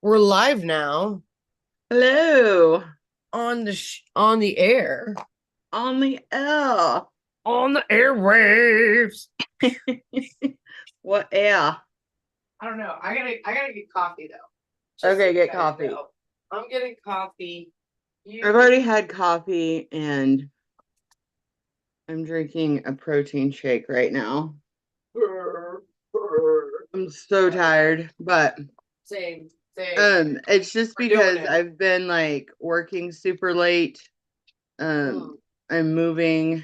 We're live now Hello, on the air on the L. on the airwaves. What air? I don't know. I gotta get coffee though. Just so Okay, you get guys coffee. know. I'm getting coffee. I've You already had coffee and I'm drinking a protein shake right now. I'm so tired, but same, same. it's just We're doing because it. I've been like working super late. Mm. I'm moving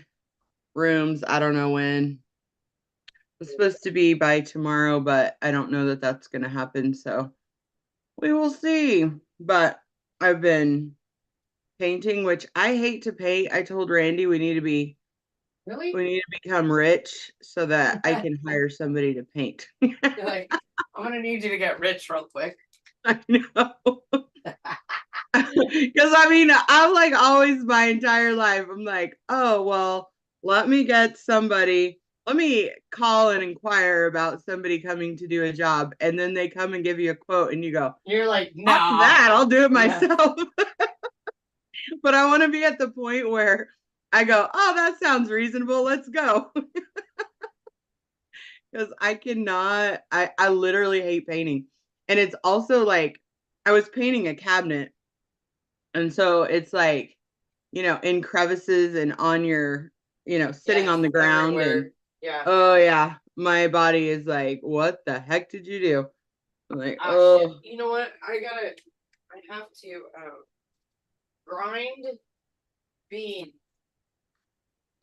rooms. I don't know when. It's supposed to be by tomorrow, but I don't know that that's going to happen, so we will see. But I've been painting, which I hate to paint. I told Randy Really? we need to become rich so that I can hire somebody to paint. You're like, I'm gonna need you to get rich real quick. I know. Because I mean, I'm like always my entire life, I'm like, oh, well, let me get somebody, let me call and inquire about somebody coming to do a job. And then they come and give you a quote and you go, You're like, fuck that, nah. I'll do it Yeah. myself. But I want to be at the point where I go, oh, that sounds reasonable. Let's go. Because I cannot, I literally hate painting. And it's also like I was painting a cabinet. And so it's like, in crevices and on your, sitting Yes, on the ground. And everywhere. Yeah. oh, yeah, my body is like, what the heck did you do? I'm like, Ah, shit. oh, You know what? I have to grind beans.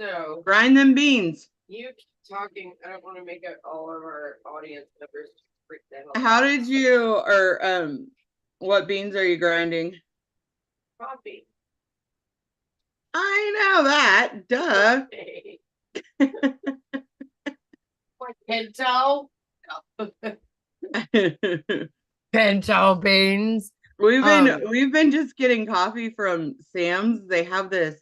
So grind them beans. you keep talking. I don't want to make it all of our audience members freak the hell How out. did you, or what beans are you grinding? Coffee. I know that. Duh. Okay. Like pinto. Pinto beans. We've been Um, we've been just getting coffee from Sam's. They have this,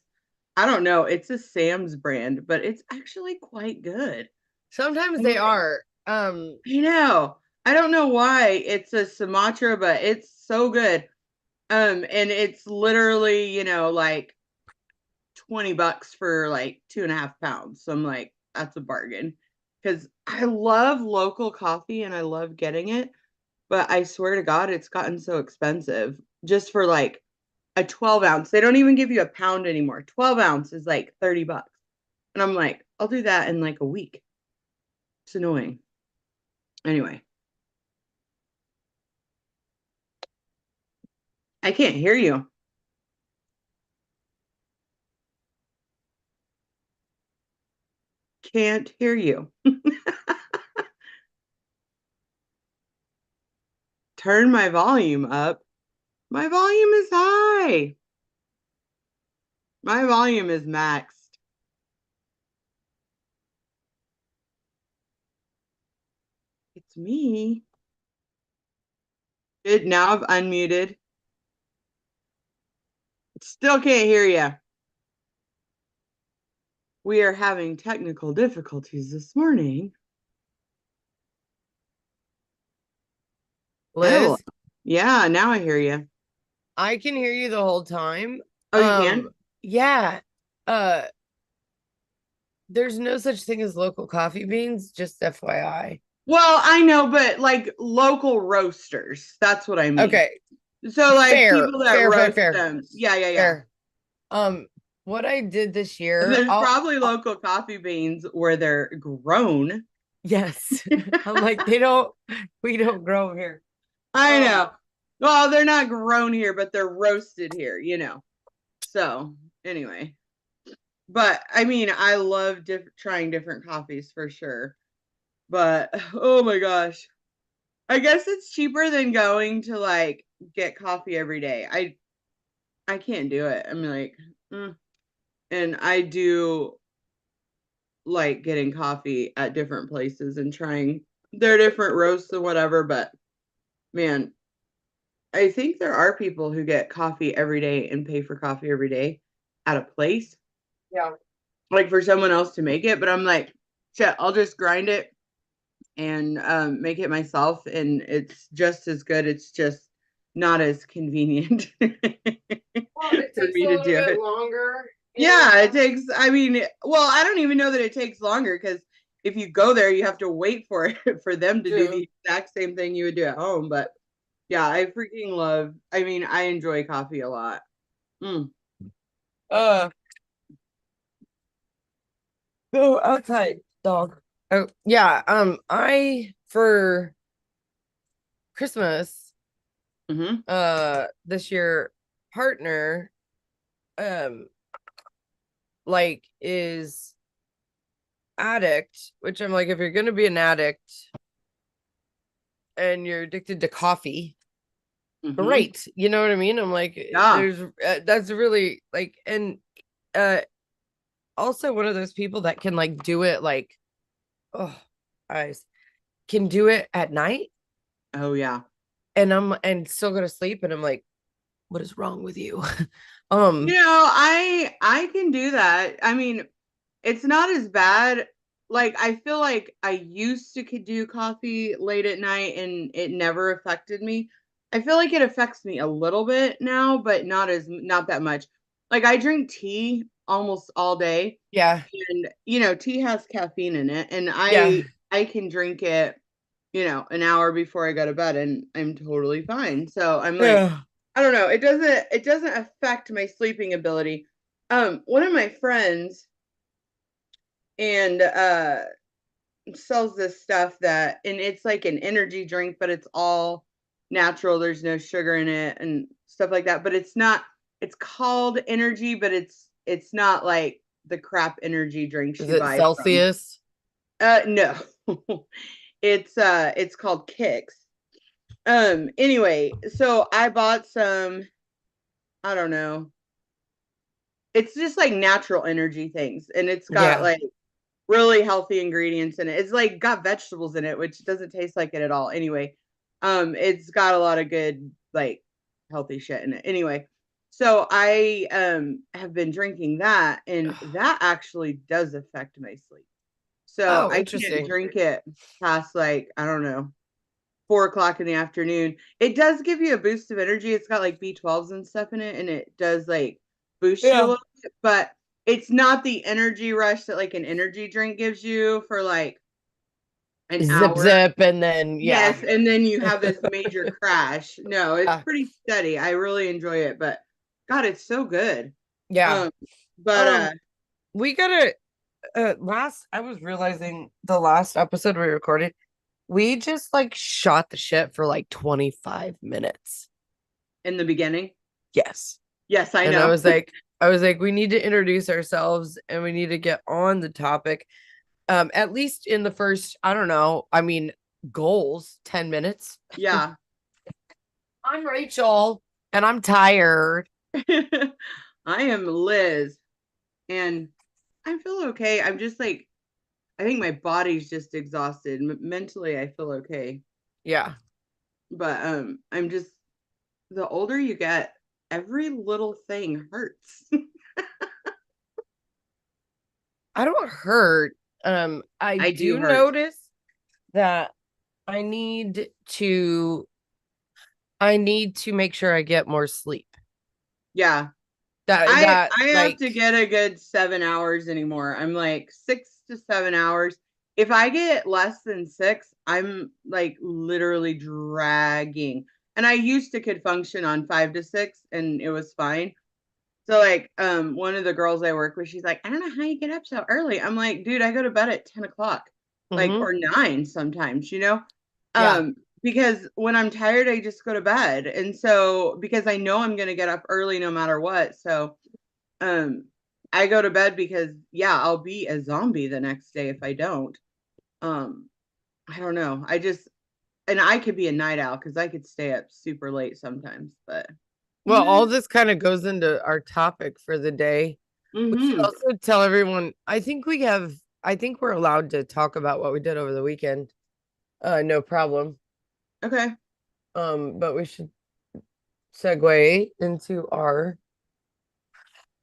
I don't know, it's a Sam's brand, but it's actually quite good. Sometimes I they are. know. I don't know why it's a Sumatra, but it's so good. And it's literally, like $20 for like 2.5 pounds. So I'm like, that's a bargain. Because I love local coffee and I love getting it. But I swear to God, it's gotten so expensive just for like a 12 ounce. They don't even give you a pound anymore. 12 ounce is like $30. And I'm like, I'll do that in like a week. It's annoying. Anyway, I can't hear you. Can't hear you. Turn my volume up. My volume is high. My volume is maxed. It's me. Good. Now I've unmuted. Still can't hear you. We are having technical difficulties this morning. Hello. Liz, Yeah, now I hear you. I can hear you the whole time. Oh, you can? Yeah. Uh, there's no such thing as local coffee beans, just FYI. Well, I know, but like local roasters. That's what I mean. Okay, So like fair, people that fair, fair, roast fair, them. Yeah, yeah, yeah. fair. What I did this And year, there's probably local coffee beans where they're grown. yes. I'm like, we don't grow here. I Um, know. Well, they're not grown here, but they're roasted here. So anyway, but I mean, I love trying different coffees for sure. But oh my gosh, I guess it's cheaper than going to like get coffee every day. I can't do it. I'm like, mm. And I do like getting coffee at different places and trying their different roasts and whatever. But man, I think there are people who get coffee every day and pay for coffee every day at a place, yeah. like for someone else to make it. But I'm like, shit, I'll just grind it and make it myself, and it's just as good. It's just not as convenient Well, it for takes a me to little do bit it. longer, you know. Yeah, it takes, I mean, well, I don't even know that it takes longer because if you go there, you have to wait for it for them to do True. the exact same thing you would do at home. But yeah, I freaking love, I mean, I enjoy coffee a lot. Mm. Uh, go outside, dog. Oh, yeah. I for Christmas, Hmm. this year, partner, um, like is addict, which I'm like, if you're gonna be an addict and you're addicted to coffee, Hmm. great. You know what I mean? I'm like, Yeah. there's that's really like, and uh, also one of those people that can like do it like, oh, eyes can do it at night, Oh, yeah. and still go to sleep, and I'm like, what is wrong with you? You um, know, I can do that. I mean, it's not as bad. Like I feel like I used to could do coffee late at night and it never affected me. I feel like it affects me a little bit now, but not that much. Like I drink tea almost all day yeah, and tea has caffeine in it and yeah, I can drink it, an hour before I go to bed and I'm totally fine. So I'm like, yeah, I don't know, it doesn't affect my sleeping ability. One of my friends and sells this stuff that and it's like an energy drink, but it's all natural. There's no sugar in it and stuff like that. But it's called energy, but it's not like the crap energy drinks is you it buy from. Celsius? No. It's called Kicks. Anyway, so I bought some, I don't know. It's just like natural energy things and it's got Yeah, like really healthy ingredients in it. It's like got vegetables in it, which doesn't taste like it at all. Anyway, it's got a lot of good like healthy shit in it. Anyway, so I have been drinking that, and that actually does affect my sleep. So oh, I can't interesting. drink it past like I don't know 4 o'clock in the afternoon. It does give you a boost of energy. It's got like B12s and stuff in it, and it does like boost you a Yeah, little bit, but it's not the energy rush that like an energy drink gives you for like an zip hour. zip, and then yeah. Yes, and then you have this major crash. No, it's Yeah, pretty steady. I really enjoy it, but God, it's so good. yeah. Um, but um we gotta last I was realizing the last episode we recorded, we just like shot the shit for like 25 minutes. in the beginning, Yes. yes, I And know. I was like, we need to introduce ourselves and we need to get on the topic. At least in the first, I don't know, I mean, goals, 10 minutes. Yeah. I'm Rachel and I'm tired. I am Liz, and I feel okay. I'm just like I think my body's just exhausted. Mentally, I feel okay, Yeah. but I'm just the older you get, every little thing hurts. I don't hurt. I I do do hurt. notice that I need to I need to make sure I get more sleep. Yeah, I That I have like to get a good 7 hours anymore. I'm like 6 to 7 hours. If I get less than six, I'm like literally dragging. And I used to could function on 5 to 6, and it was fine. So like one of the girls I work with, she's like, I don't know how you get up so early. I'm like, dude, I go to bed at 10 o'clock, like mhm, or 9 sometimes, yeah. because when I'm tired, I just go to bed. And so because I know I'm gonna get up early no matter what. So um I go to bed because yeah, I'll be a zombie the next day if I don't. Um, I don't know. I just and I could be a night owl because I could stay up super late sometimes, but Well, nah. all this kind of goes into our topic for the day. We should Mm-hmm. also tell everyone, I think we're allowed to talk about what we did over the weekend. No problem. Okay. But we should segue into our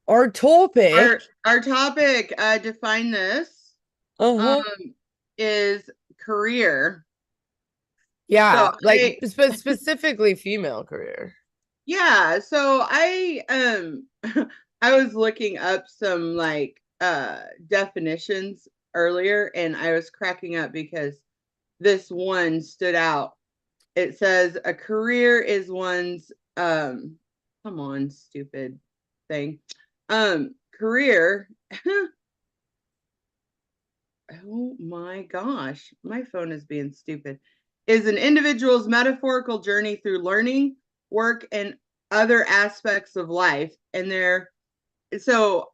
Our topic. our topic, define this, Uh-huh. um, is career. Yeah, So like specifically female career. yeah, so I was looking up some like definitions earlier, and I was cracking up because this one stood out. It says a career is one's come on, stupid thing. Career. Oh my gosh, my phone is being stupid. Is an individual's metaphorical journey through learning, work, and other aspects of life. And there, so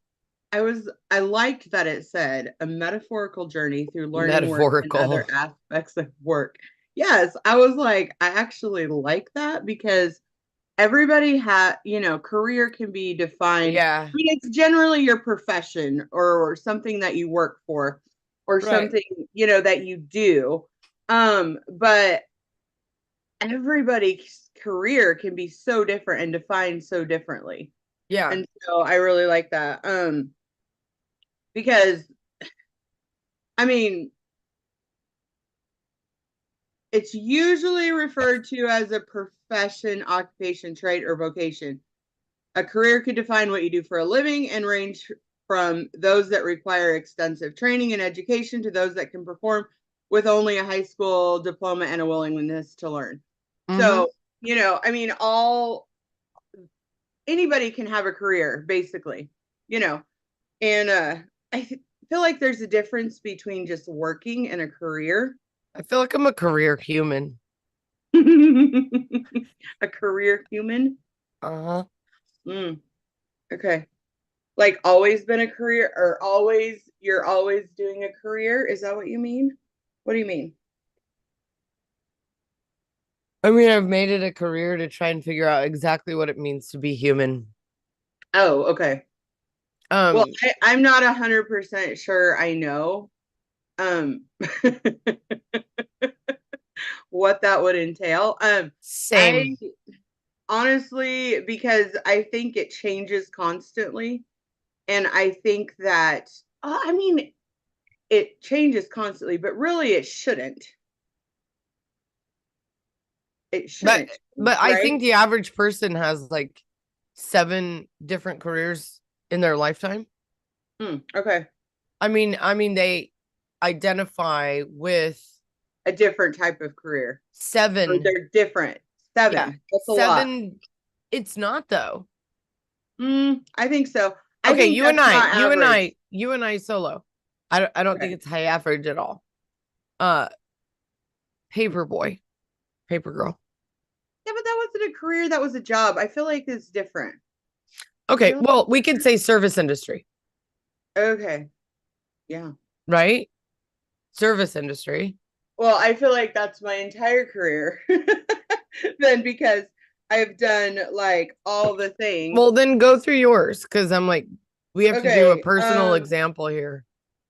I liked that it said a metaphorical journey through learning, work, and other Metaphorical. aspects of work. Yes, I was like, I actually like that because everybody career can be defined. Yeah, I mean, it's generally your profession or something that you work for or right. something, that you do. But everybody's career can be so different and defined so differently. Yeah. And so I really like that. Because I mean, it's usually referred to as a profession, occupation, trade, or vocation. A career could define what you do for a living and range from those that require extensive training and education to those that can perform with only a high school diploma and a willingness to learn. Mm-hmm. So, I mean, all anybody can have a career, basically, you know, and feel like there's a difference between just working and a career. I feel like I'm a career human. A career human. Uh-huh. Mm, okay. Like always been a career or you're always doing a career? Is that what you mean? What do you mean? I mean, I've made it a career to try and figure out exactly what it means to be human. Oh, okay. Well, Um, I'm not 100% sure I know um what that would entail. I same. honestly, because I think it changes constantly, and I think that I mean it changes constantly, but really it shouldn't. It But shouldn't but change, I right? think the average person has like 7 different careers in their lifetime. Okay. I mean they identify with A different type of career. Or seven. they're different. Yeah, Seven. That's a lot. 7. It's not though. I think so. I Okay, think you and that's I, not you and average. I, you and I solo. I don't think Okay. it's high average at all. Uh, paper boy, paper girl. Yeah, but that wasn't a career. That was a job. I feel like it's different. I Okay, feel like well, it's we could different. say service industry, Okay. Yeah. right? Service industry. Well, I feel like that's my entire career. Then because I've done like all the things. Well, then go through yours because I'm like, we have to do a Okay. personal example here.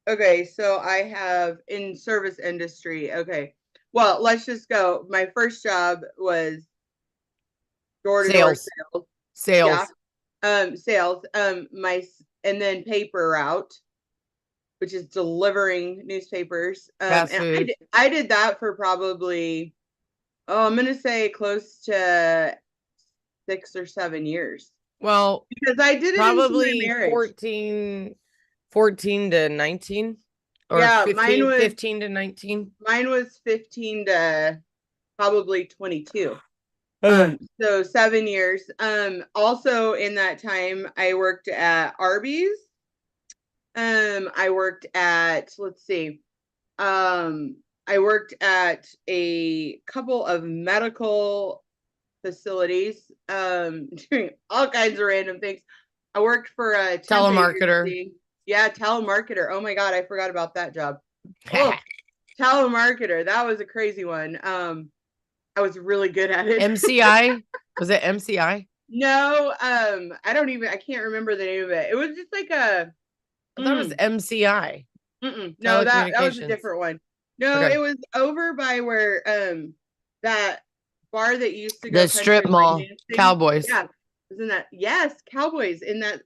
Okay, so I have in service industry. Okay. Well, let's just go. My first job was door to door Sales, sales. Yeah. sales, Sales. And then paper route, which is delivering newspapers. fast And food. I did that for probably, I'm gonna say close to 6 or 7 years Well, because I did it into my probably marriage. 14 to 19 or Yeah, mine was 15 to 19. 15 to probably 22. Okay. So 7 years. Also in that time, I worked at Arby's. I worked at, let's see, um, I worked at a couple of medical facilities, doing all kinds of random things. I worked for a temp Telemarketer. agency. Yeah, telemarketer. Oh my God, I forgot about that job. Oh, telemarketer. That was a crazy one. I was really good at it. MCI. Was it MCI? No, I can't remember the name of it. It was just like a, I thought it was mm, MCI. no, that was a Telecommunications. different one. No, Okay. it was over by where, that bar that used to go The country strip line mall. dancing. Cowboys. Yeah, was in that. Yes, Cowboys in that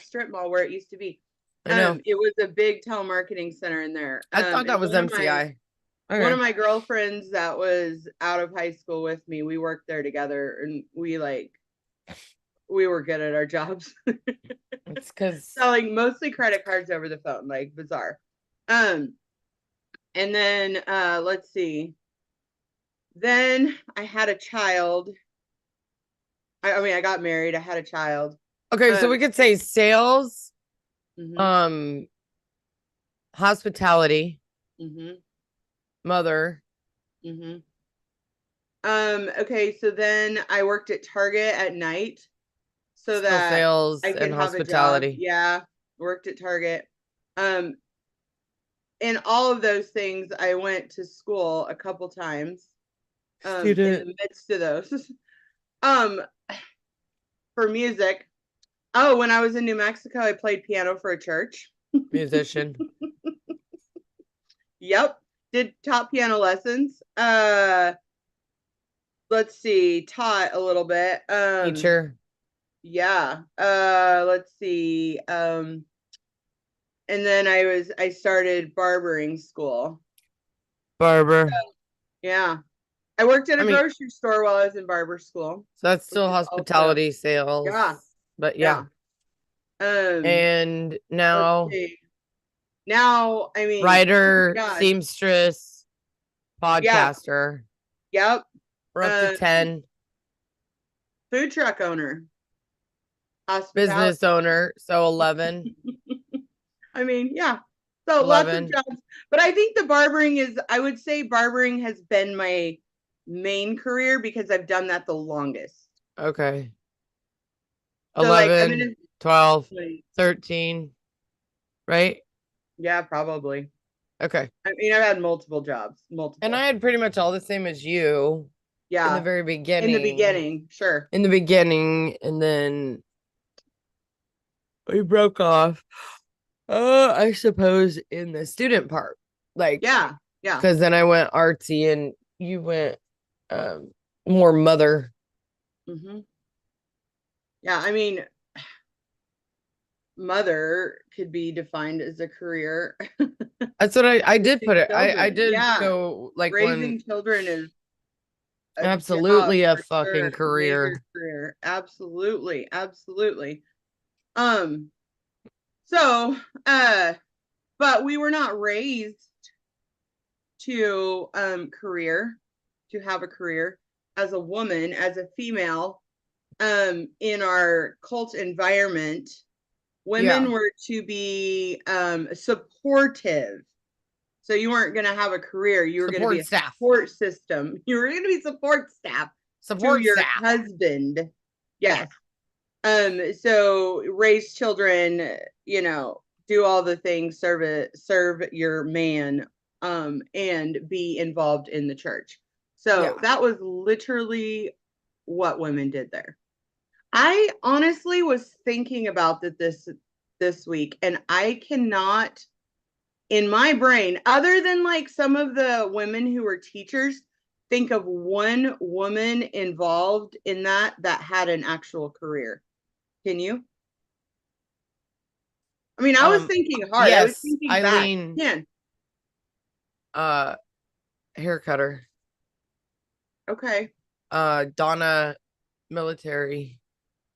strip mall where it used to be. I know. It was a big telemarketing center in there. I thought And that was MCI. One of Okay. my girlfriends that was out of high school with me, we worked there together, and we were good at our jobs. It's because Selling mostly credit cards over the phone, like bizarre. Um, and then let's see. Then I had a child. I mean, I got married. I had a child. okay, so Um, we could say sales, mhm, um, hospitality, mhm, mother, mhm. Okay, so then I worked at Target at night so still that I sales and could have a job. hospitality. Yeah, worked at Target. Um, in all of those things, I went to school a couple times. In Student, the midst of those, um, for music. Oh, when I was in New Mexico, I played piano for a church. musician, Yep, did top piano lessons. Let's see, taught a little bit. teacher, Yeah. Let's see. And then I started barbering school. barber. Yeah. I worked at I a mean, grocery store while I was in barber school, so that's which still is also, hospitality sales, yeah, but yeah. yeah. Um, And let's now see. Now, I mean, oh writer, my gosh. seamstress, Yeah. podcaster. Yep. We're up to Um, 10. Food truck owner, hospitality. Business owner, so 11. I mean, yeah. So lots of 11. jobs. But I think I would say barbering has been my main career because I've done that the longest. Okay. So like I'm in 11, 12, a, 13, right? yeah, probably. Okay. I mean, I've had multiple jobs, And I multiple. had pretty much all the same as you in the Yeah. very In the beginning. beginning, sure. In the beginning, and then we broke off. I suppose in the student part. Like, Yeah. Yeah. because then I went artsy and you went um more mother. Hmm. Yeah. I mean, mother could be defined as a career. That's what I did put Raising it. I children. did Yeah. go like when Raising children is a job absolutely a for fucking sure. Major career. career. Absolutely. Absolutely. Um, so but we were not raised to to have a career as a woman, as a female, in our cult environment. Yeah. Women were to be supportive. So you weren't going to have a career. You were going to be Support a staff. support system. You were going to be support staff to Support your staff. husband. Yeah. Yes. So raise children, do all the things, serve your man, and be involved in the church. So Yeah. that was literally what women did there. I honestly was thinking about that this week, and I cannot in my brain, other than like some of the women who were teachers, think of one woman involved in that had an actual career. Can you? I mean, I was Um thinking hard. I was yes, thinking back. Eileen, Can. uh hair cutter. Okay. Donna, military.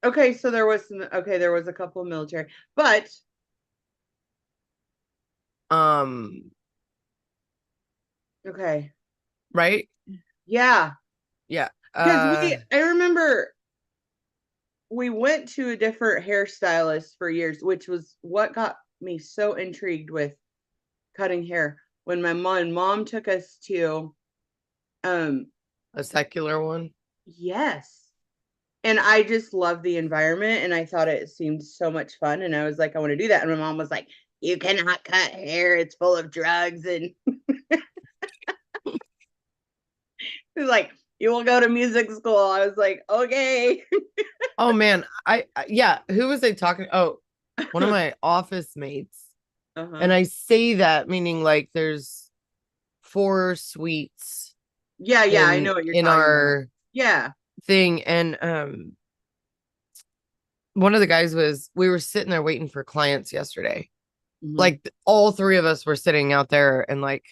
Okay, so there was a couple of military. But Um okay. right? Yeah. Yeah. Because I remember we went to a different hairstylist for years, which was what got me so intrigued with cutting hair when my mom took us to um a secular one. yes, and I just loved the environment and I thought it seemed so much fun and I was like I want to do that and my mom was like you cannot cut hair, it's full of drugs, and she was like you will go to music school. I was like okay. Oh man, yeah, who was I talking? Oh, one of my office mates. Uh-huh. And I say that meaning like there's four suites Yeah, I in know what you're in talking about. our Yeah. thing, and one of the guys was we were sitting there waiting for clients yesterday. Hmm. Like all three of us were sitting out there and like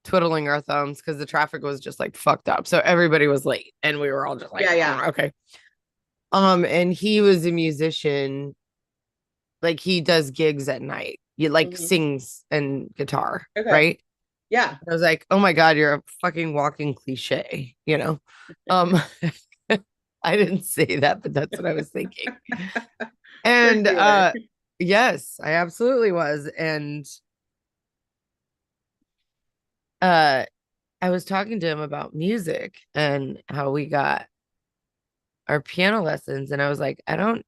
twiddling our thumbs because the traffic was just like fucked up. So everybody was late and we were all just like, Yeah, yeah. "Oh, okay." And he was a musician, like he does gigs at night. He like Hmm. sings and guitar, Okay. right? Yeah. I was like, "Oh my God, you're a fucking walking cliche," you know? Um, I didn't say that, but that's what I was thinking. Of course And you were. yes, I absolutely was. And uh I was talking to him about music and how we got our piano lessons, and I was like, I don't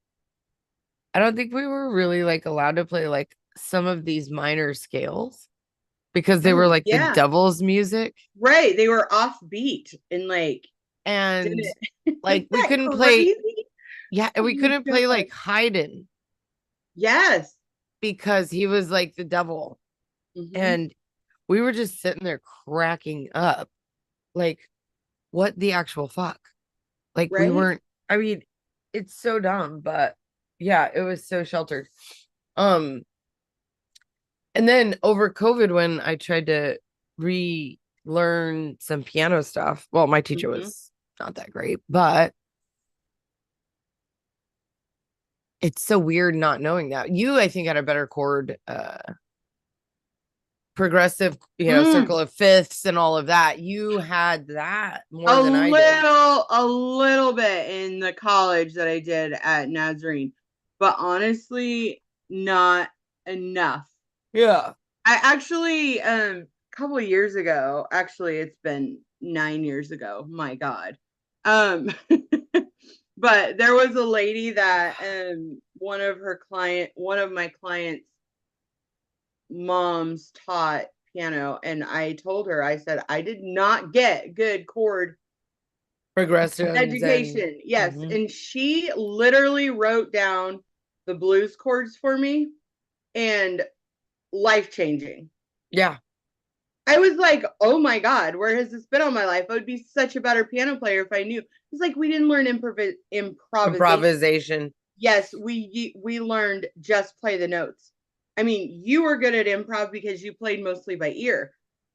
think we were really like allowed to play like some of these minor scales because they were Oh, like the yeah. devil's music. Right. They were offbeat and like And didn't like isn't we that couldn't play, crazy? yeah, and Oh we my couldn't play God. like Haydn Yes. because he was like the devil. Hmm. And we were just sitting there cracking up. Like, what the actual fuck? Like, we Right? weren't, I mean, it's so dumb, but yeah, it was so sheltered. Um, and then over COVID, when I tried to relearn some piano stuff, well, my teacher Hmm. was not that great, but it's so weird not knowing that. You, I think, had a better chord progressive, Mm. circle of fifths and all of that. You had that more A than I did. little bit in the college that I did at Nazarene, but honestly, not enough. Yeah. I actually, a couple of years ago, actually, it's been 9 years ago. My God. Um, but there was a lady that, one of my clients' moms taught piano, and I told her, I said, I did not get good chord Progressions and education. Yes. mhm. And she literally wrote down the blues chords for me, and life changing. Yeah, I was like, oh my God, where has this been all my life? I would be such a better piano player if I knew. It's like we didn't learn improvisation. improvisation. Yes, we learned just play the notes. I mean, you were good at improv because you played mostly by ear.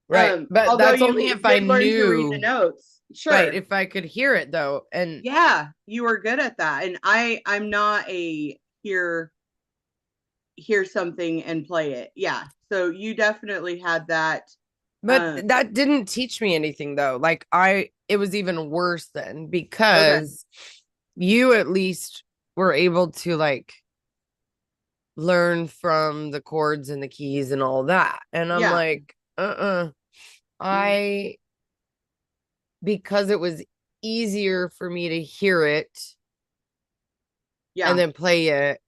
Right. But Although that's you only if I did learn to read the knew, notes. right, Sure. if I could hear it though. And Yeah, you were good at that. And I'm not a hear something and play it. Yeah. So you definitely had that. but Um, that didn't teach me anything though. Like it was even worse then okay. because you at least were able to like learn from the chords and the keys and all that. And I'm Yeah. like, Mhm. I because it was easier for me to hear it and Yeah. then play it.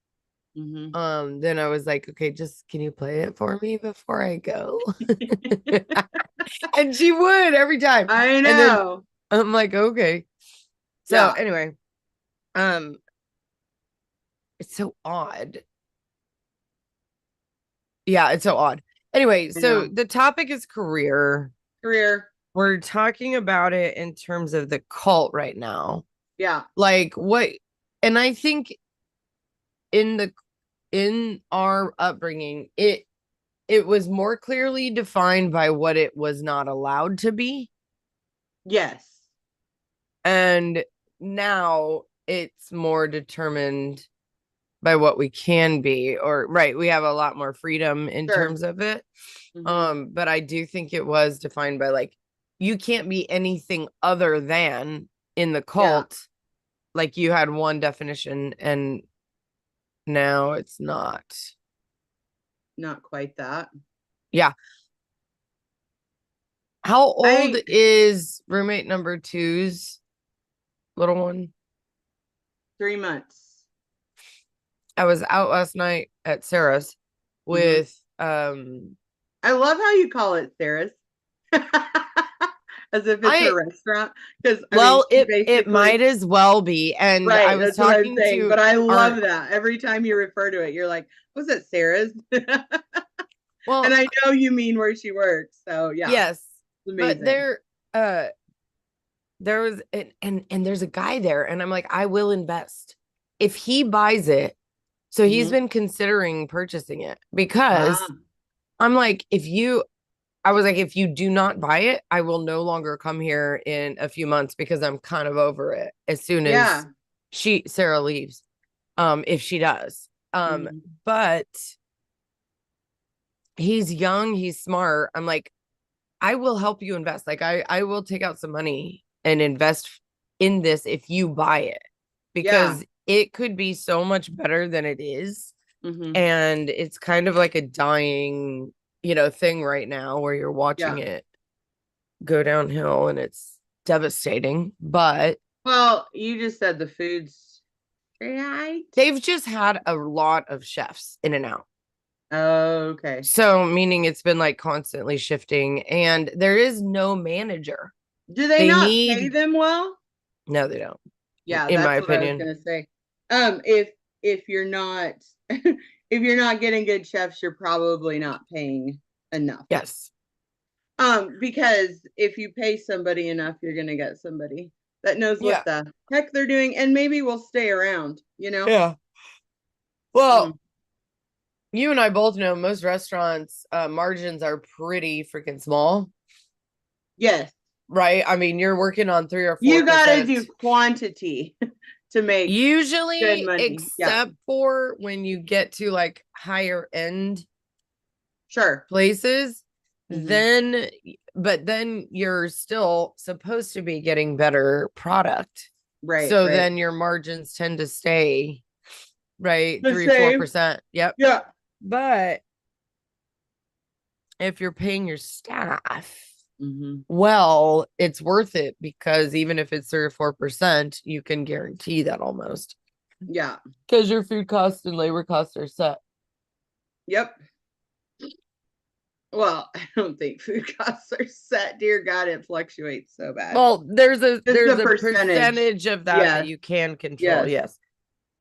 Hmm. Then I was like, okay, just can you play it for me before I go? And she would every time. I And then know. I'm like, okay. So Yeah. anyway, um, it's so odd. Yeah, it's so odd. Anyway, I so know. the topic is career. Career. We're talking about it in terms of the cult right now. Yeah. Like what, and I think in the in our upbringing, it was more clearly defined by what it was not allowed to be. Yes. And now it's more determined by what we can be, or right, we have a lot more freedom in Sure. terms of it. Hmm. But I do think it was defined by like you can't be anything other than in the Yeah. cult, like you had one definition and now it's not. Not quite that. Yeah. How old I is roommate number two's little one? 3 months. I was out last night at Sarah's Hmm. with I love how you call it Sarah's. As if it's a I restaurant. Because I mean, well, she it basically might as well be. And I right. was That's what I'm talking saying. to But I our love that. Every time you refer to it, you're like, was it Sarah's? And well, I know you mean where she works. So yeah, yes, it's but amazing. uh there was and there's a guy there, and I'm like, I will invest if he buys it. So he's Hmm. been considering purchasing it Ah, because I'm like, if you I was like, if you do not buy it, I will no longer come here in a few months because I'm kind of over it as soon as Yeah. Sarah leaves. If she does. Hmm. But he's young, he's smart. I'm like, I will help you invest. Like I will take out some money and invest in this if you buy it Yeah. because it could be so much better than it is. Hmm. And it's kind of like a dying, thing right now where you're watching Yeah. it go downhill and it's devastating. But Well, you just said the food's right. they've just had a lot of chefs in and out. Okay. So, meaning it's been like constantly shifting, and there is no manager. Do they They not pay need, them well? no, they don't, Yeah, in my that's what I was opinion. gonna say. If you're not if you're not getting good chefs, you're probably not paying enough. Yes. Because if you pay somebody enough, you're gonna get somebody that knows what Yeah. the heck they're doing and maybe will stay around, you know? Yeah. Well, Mm. you and I both know most restaurants margins are pretty freaking small, Yes. right? I mean, you're working on 3 or You gotta do 4%. quantity to make good Usually, money. Yeah. except for when you get to like higher end Sure. places, Hmm. then but then you're still supposed to be getting better product. Right, So right. then your margins tend to stay right The 3 4 same. percent. Yep. Yeah. But if you're paying your staff Hmm. well, it's worth it because even if it's 3 or 4%, you can guarantee that almost Yeah. because your food costs and labor costs are set. Yep. Well, I don't think food costs are set. Dear God, it fluctuates so bad. Well, there's a Just the percentage. percentage of that Yes. you can control. Yes.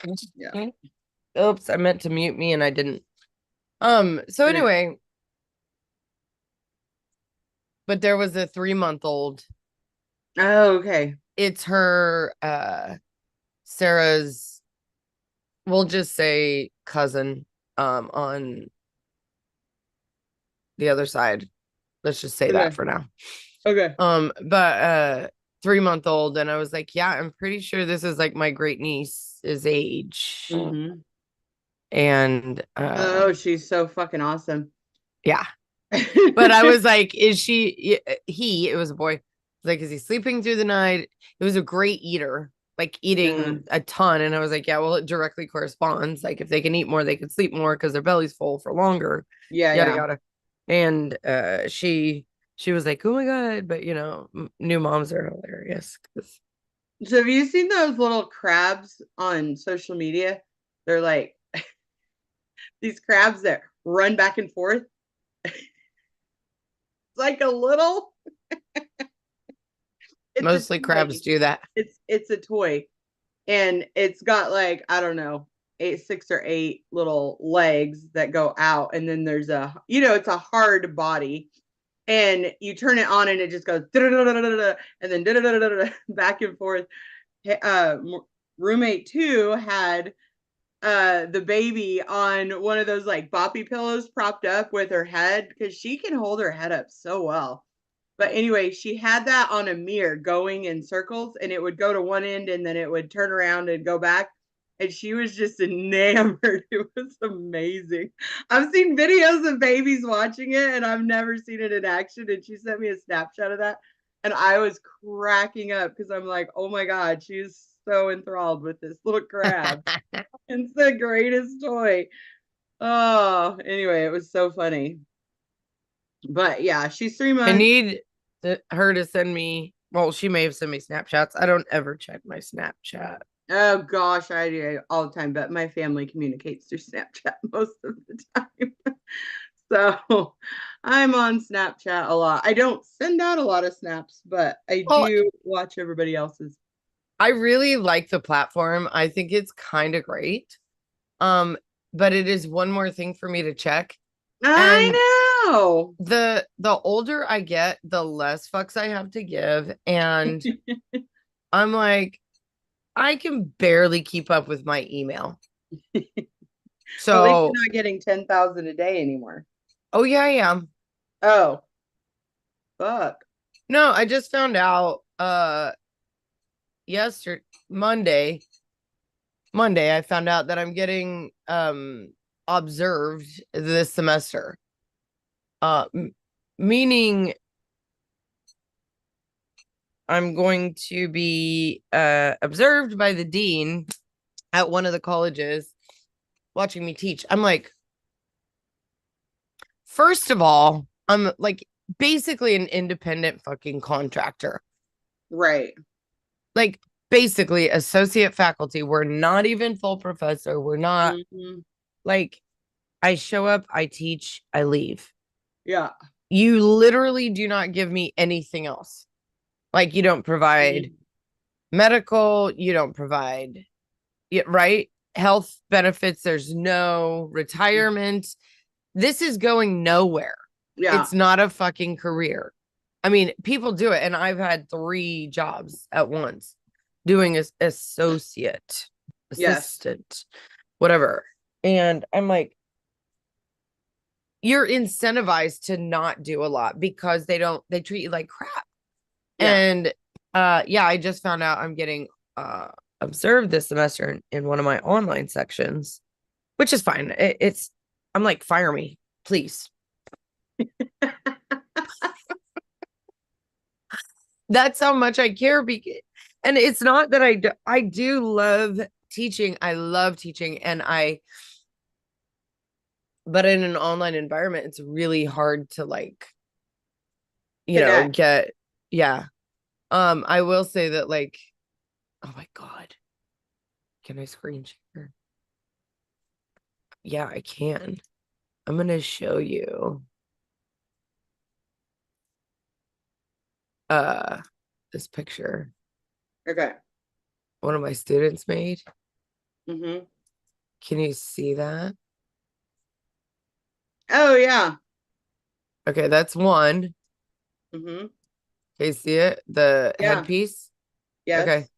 Yes. Yeah. Oops, I meant to mute me and I didn't. So Yeah. anyway, but there was a 3-month old. Oh, okay. It's her Sarah's, we'll just say cousin, on the other side. Let's just say that Okay. for now. Okay. But 3-month old, and I was like, yeah, I'm pretty sure this is like my great niece's age. Hmm. And Oh, she's so fucking awesome. yeah. But I was like, is she it was a boy. Like, is he sleeping through the night? It was a great eater, like Uh-huh. eating a ton. And I was like, yeah, well, it directly corresponds. Like if they can eat more, they can sleep more because their belly's full for longer, Yeah, yada yeah. yada. And she was like, oh my God, but new moms are hilarious because So have you seen those little crabs on social media? They're like these crabs that run back and forth. It's like a little, it's a mostly toy. crabs do that. It's a toy. And it's got like, I don't know, 6 or 8 little legs that go out. And then there's it's a hard body. And you turn it on and it just goes and then back and forth. Uh, Roommate 2 had the baby on one of those like boppy pillows propped up with her head because she can hold her head up so well. But anyway, she had that on a mirror going in circles and it would go to one end and then it would turn around and go back. And she was just enamored. It was amazing. I've seen videos of babies watching it and I've never seen it in action. And she sent me a snapshot of that. And I was cracking up because I'm like, oh my God, she's so enthralled with this little crab. It's the greatest toy. Oh, anyway, it was so funny. But yeah, she's three I months. need her to send me. Well, she may have sent me Snapchats. I don't ever check my Snapchat. Oh gosh, I do all the time, but my family communicates through Snapchat most of the time. So I'm on Snapchat a lot. I don't send out a lot of snaps, but I Well, do watch everybody else's. I really like the platform. I think it's kind of great. Um, but it is one more thing for me to check. And I know. the older I get, the less fucks I have to give. And I'm like, I can barely keep up with my email. Well, at least So, you're not getting 10,000 a day anymore. oh yeah, I am. Oh. fuck? No, I just found out yesterday, Monday. Monday, I found out that I'm getting observed this semester. Meaning I'm going to be observed by the dean at one of the colleges watching me teach. I'm like, first of all, I'm like basically an independent fucking contractor. Right. Like basically associate faculty. We're not even full professor. We're not Hmm. like I show up, I teach, I leave. Yeah. You literally do not give me anything else. Like you don't provide Mhm. medical, you don't provide right? Health benefits, there's no retirement. This is going nowhere. Yeah. It's not a fucking career. I mean, people do it, and I've had 3 jobs at once doing associate, Yes. assistant, whatever. And I'm like, you're incentivized to not do a lot because they treat you like crap. Yeah. And yeah, I just found out I'm getting observed this semester in one of my online sections, which is fine. It's I'm like, fire me, please. That's how much I care. And it's not that I do love teaching. I love teaching, but in an online environment, it's really hard to like, Connect. get, yeah. I will say that like, oh my God, can I screen share? Yeah, I can. I'm gonna show you uh this picture Okay. one of my students made. Hmm. Can you see that? Oh yeah. Okay, that's one. Hmm. Okay, you see it? The Yeah. headpiece. Okay. Yes.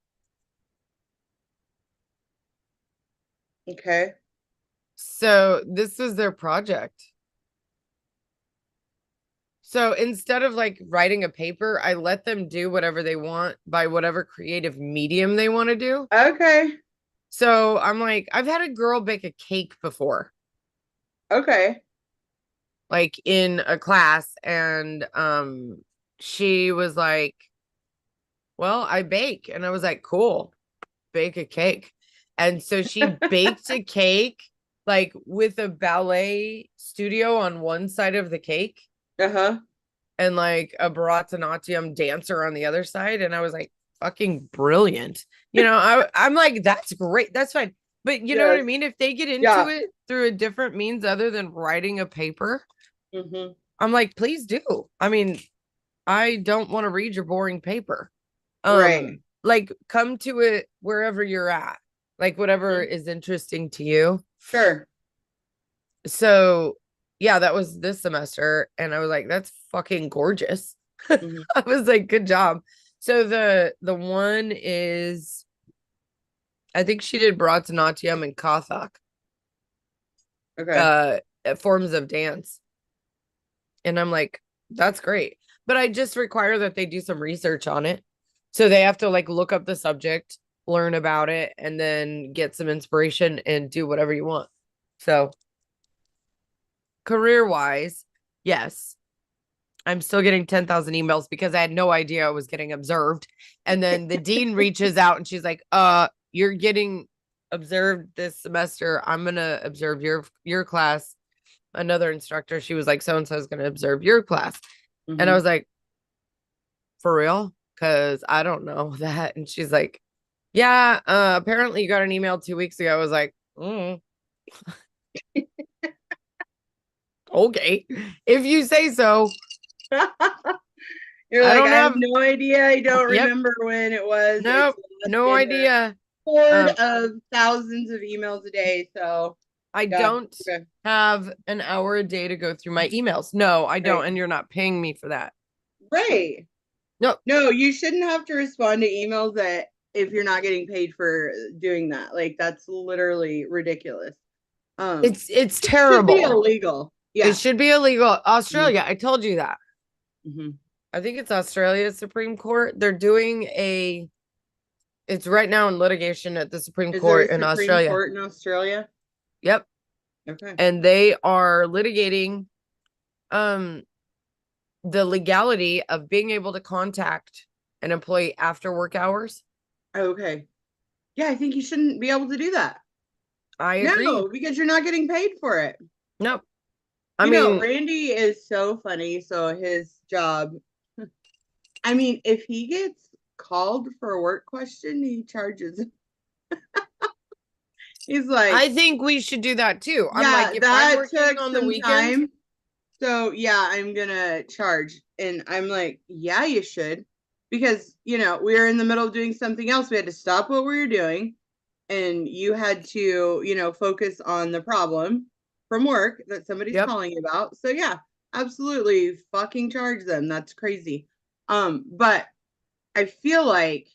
Okay. So this was their project. So instead of like writing a paper, I let them do whatever they want by whatever creative medium they want to do. Okay. So I'm like, I've had a girl bake a cake before, Okay. like in a class, and she was like, well, I bake. And I was like, cool, bake a cake. And so she baked a cake like with a ballet studio on one side of the cake Uh-huh. and like a Bharatanatyam dancer on the other side. And I was like, fucking brilliant. I'm like, that's great. That's fine. But you know what I Yes. mean? If they get into Yeah. it through a different means other than writing a paper, Hmm. I'm like, please do. I mean, I don't want to read your boring paper. Right. Like come to it wherever you're at, like whatever Hmm. is interesting to you. Sure. So yeah, that was this semester, and I was like, that's fucking gorgeous. Hmm. I was like, good job. So the one is, I think she did Bharatanatyam and Kathak, Okay. uh forms of dance. And I'm like, that's great. But I just require that they do some research on it. So they have to like look up the subject, learn about it, and then get some inspiration and do whatever you want. So career wise, yes, I'm still getting 10,000 emails because I had no idea I was getting observed. And then the dean reaches out and she's like, you're getting observed this semester. I'm gonna observe your class. Another instructor, she was like, so and so is gonna observe your class. And I Hmm. was like, for real? Because I don't know that. And she's like, yeah, apparently you got an email 2 weeks ago. I was like, okay, if you say so. You're I like, don't I have have, no idea. I don't yep, remember when it was. It's nope, just no been a idea. horde Um, of thousands of emails a day. So I yeah. don't Okay. have an hour a day to go through my emails. No, I don't. Right. And you're not paying me for that. Right. No, No, you shouldn't have to respond to emails that if you're not getting paid for doing that. Like that's literally ridiculous. it's It should be terrible. illegal. It Yeah. should be illegal. Hmm. Australia, I told you that. Hmm. I think it's Australia's Supreme Court. It's right now in litigation at the Supreme Is there a Court in Supreme Australia. Court in Australia? Yep. Okay. And they are litigating um the legality of being able to contact an employee after work hours. Okay. Yeah, I think you shouldn't be able to do that. I agree. No, because you're not getting paid for it. Nope. I mean, Randy is so funny. So his job, I mean, if he gets called for a work question, he charges. He's like, I think we should do that too. I'm like, yeah, if I'm that working took on the some weekend, time. So yeah, I'm gonna charge. And I'm like, yeah, you should. Because, we were in the middle of doing something else. We had to stop what we were doing. And you had to, focus on the problem from work that somebody's yep. calling you about. So yeah, absolutely fucking charge them. That's crazy. But I feel like,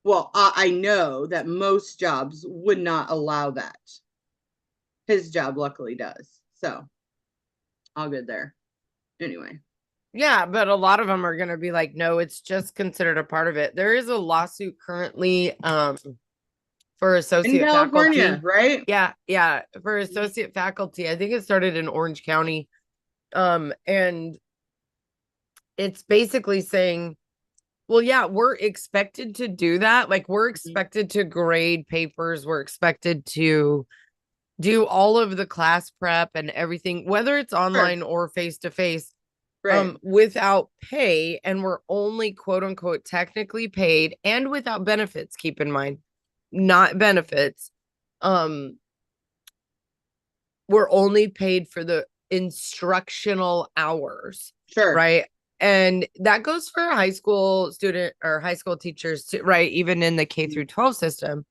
well, I know that most jobs would not allow that. His job luckily does. So all good there. Anyway. Yeah, but a lot of them are going to be like, no, it's just considered a part of it. There is a lawsuit currently for In associate California, faculty. right? Yeah, yeah, for associate faculty. I think it started in Orange County. And it's basically saying, well, yeah, we're expected to do that. Like we're expected to grade papers, we're expected to do all of the class prep and everything, whether it's Sure. online or face to face, Right. without pay, and we're only quote unquote technically paid and without benefits, keep in mind, not benefits. Um, we're only paid for the instructional hours, Sure. right? And that goes for a high school student or high school teachers too, right? Even in the K through 12 system,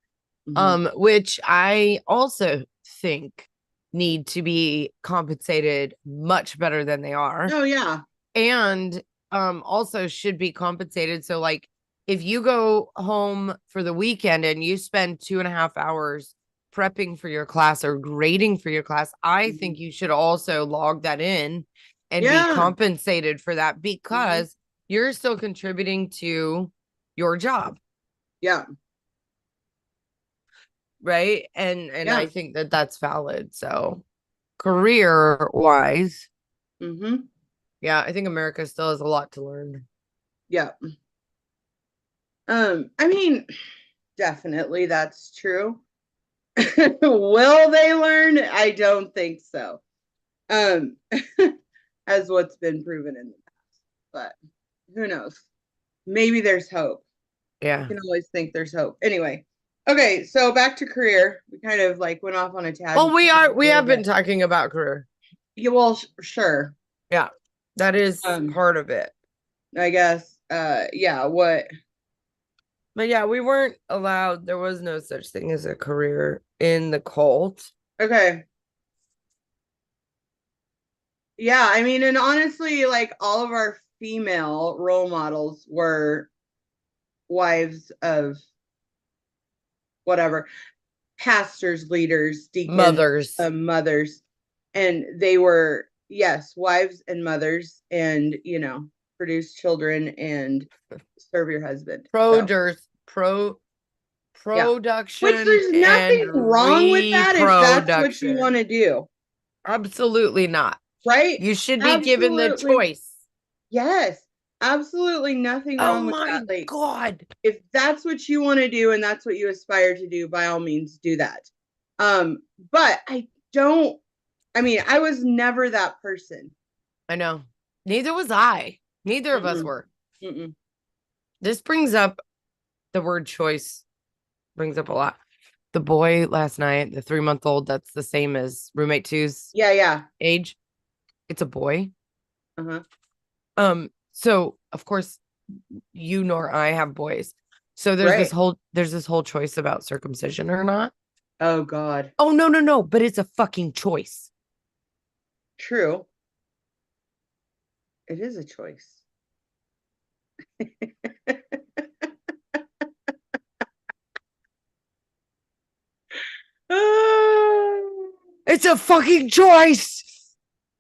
Mm-hmm. which I also think need to be compensated much better than they are. Oh yeah. And also should be compensated. So like if you go home for the weekend and you spend 2.5 hours prepping for your class or grading for your class, I Mm-hmm. think you should also log that in and be Yeah. compensated for that Mm-hmm. because you're still contributing to your job, Yeah. right? And I Yeah. think that that's valid. So career wise, Mm-hmm. yeah, I think America still has a lot to learn. Yeah. I mean, definitely that's true. Will they learn? I don't think so. Um, as what's been proven in the past. But who knows? Maybe there's hope. You Yeah. can always think there's hope. Anyway. Okay, so back to career. We kind of like went off on a Well, tangent we a little have been bit. talking about career. Yeah, well, sure. Yeah. That is Um, part of it. I guess yeah, what But yeah, we weren't allowed, there was no such thing as a career in the cult. okay. Yeah, I mean, and honestly, like all of our female role models were wives of whatever, pastors, leaders, deacons, Mothers. mothers, and they were, yes, wives and mothers, and produce children and serve your husband. So Pro yeah, which production there's and nothing wrong with that if that's what you want reproduction. to do, Absolutely not. right? You should be given the Absolutely. choice. Yes, absolutely nothing Oh wrong with my that. Like, God. if that's what you want to do and that's what you aspire to do, by all means do that. Um, but I mean, I was never that person. I know. Neither was I. Neither of us Mm-mm, were. mm-mm. This brings up the word choice, brings up a lot. The boy last night, the 3 month old, that's the same as roommate two's Yeah, yeah. age. It's a boy. Uh-huh. So of course you nor I have boys. So Right. there's this whole choice about circumcision or not. Oh God. Oh no, no, no, but it's a fucking choice. True. It is a choice. It's a fucking choice.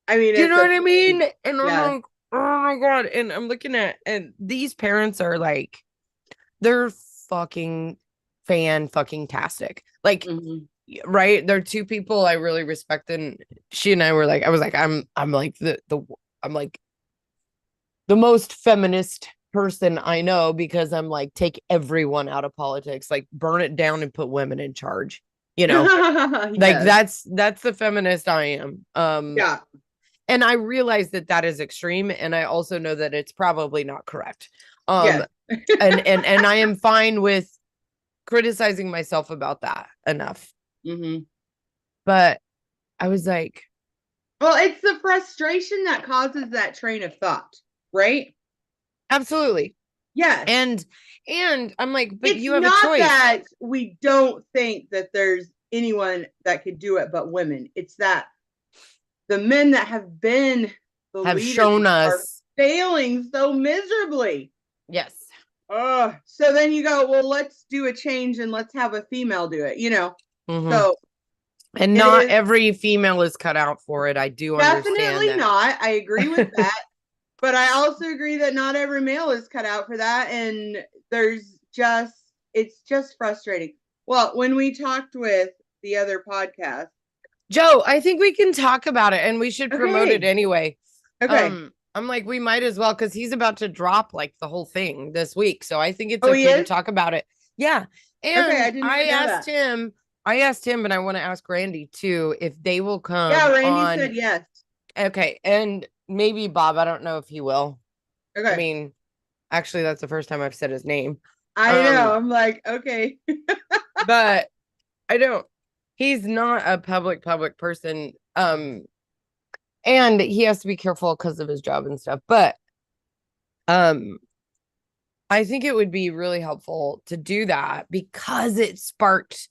I mean, Do you it's know a what I plain, mean? And I'm yes. like, oh my God. And I'm looking at, and these parents are like, they're fucking fucking tastic. Like, Hmm. right? They're two people I really respect. And she and I were like, I was like, I'm like I'm like the most feminist person I know because I'm like, take everyone out of politics, like burn it down and put women in charge, you know? Like Yes. that's the feminist I am. Yeah. And I realize that that is extreme, and I also know that it's probably not correct. Um, Yes. and I am fine with criticizing myself about that enough. Hmm. But I was like, Well, it's the frustration that causes that train of thought, right? absolutely. Yes. And I'm like, but It's you have a not choice. that we don't think that there's anyone that could do it but women. It's that the men that have been the Have leaders shown are us. failing so miserably. Yes. So then you go, well, let's do a change and let's have a female do it, you know? Mm-hmm. So And it not is every female is cut out for it. I do understand definitely that. not. I agree with that. But I also agree that not every male is cut out for that. And there's just, it's just frustrating. Well, when we talked with the other podcast, Joe, I think we can talk about it and we should promote it okay, anyway. okay. I'm like, we might as well because he's about to drop like the whole thing this week. So I think it's Oh, he okay to is? talk about it. Yeah. Okay, I And didn't even know that. I asked him, and I want to ask Randy too, if they will Yeah, come Randy on. said yes. Okay. And maybe Bob, I don't know if he will. I Okay. mean, actually, that's the first time I've said his name. I know. Um, I'm like, okay. but I don't, he's not a public person. And he has to be careful because of his job and stuff. But um I think it would be really helpful to do that because it sparked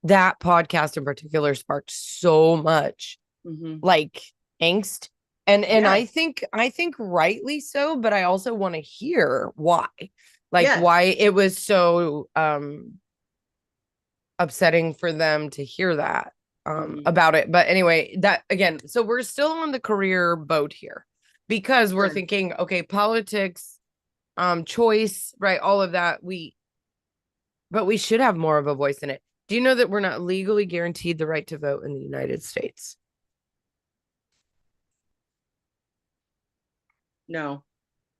that podcast in particular sparked so much Hmm. like angst. And Yes. I think rightly so, but I also want to hear why. Like Yes. why it was so upsetting for them to hear that Hmm. about it. But anyway, that again, so we're still on the career boat here because we're Sure. thinking, okay, politics, choice, right? All of that. But we should have more of a voice in it. Do you know that we're not legally guaranteed the right to vote in the United States? No,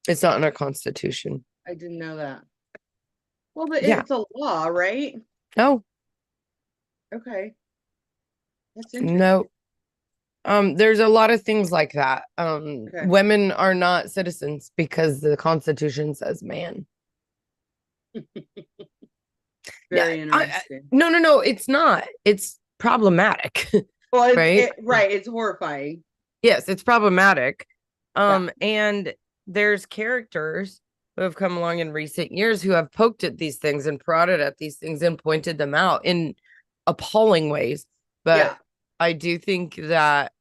It's not in our constitution. I didn't know that. Well, but Yeah. it's a law, right? No, Okay. That's no. interesting. There's a lot of things like that. Okay. Women are not citizens because the Constitution says man. Yeah, Very interesting. no, it's not. It's problematic, Well, right? right. It's horrifying. Yes, it's problematic. Yeah. And there's characters who have come along in recent years who have poked at these things and prodded at these things and pointed them out in appalling ways. But Yeah. I do think that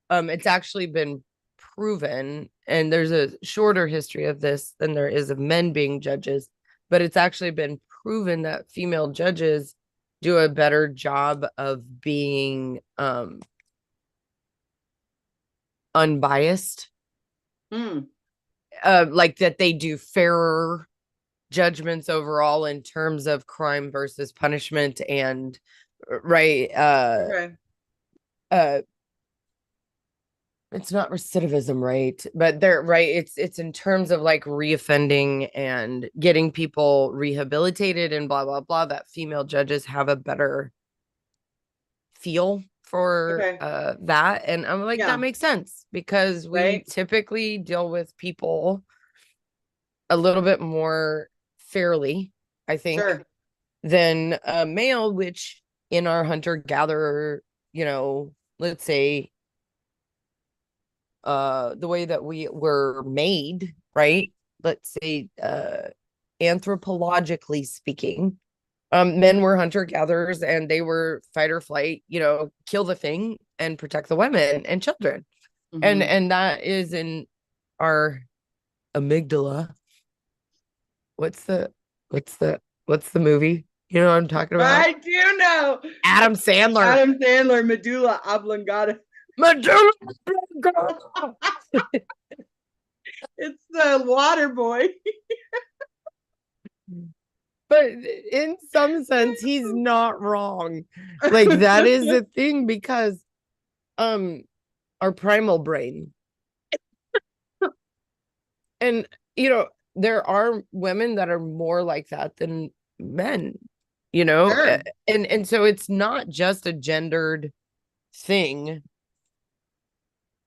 it's actually been proven, and there's a shorter history of this than there is of men being judges, but it's actually been proven that female judges do a better job of being unbiased, Hmm. like that they do fairer judgments overall in terms of crime versus punishment and right Okay. uh it's not recidivism, right? But they're right. It's in terms of like reoffending and getting people rehabilitated and blah blah blah. That female judges have a better feel for Okay. that, and I'm like that Yeah. makes sense because we Right. typically deal with people a little bit more fairly, I think, Sure. than a male. Which in our hunter gatherer, let's say the way that we were made, right? Let's say anthropologically speaking, men were hunter gatherers and they were fight or flight, kill the thing and protect the women and children. and Hmm. and that is in our amygdala. What's the what's the what's the movie, you know what I'm talking about? I do know. Adam Sandler. Adam Sandler, medulla oblongata. Medulla. It's the water boy. But in some sense, he's not wrong. Like that is the thing because um our primal brain. And there are women that are more like that than men, Sure. and so it's not just a gendered thing.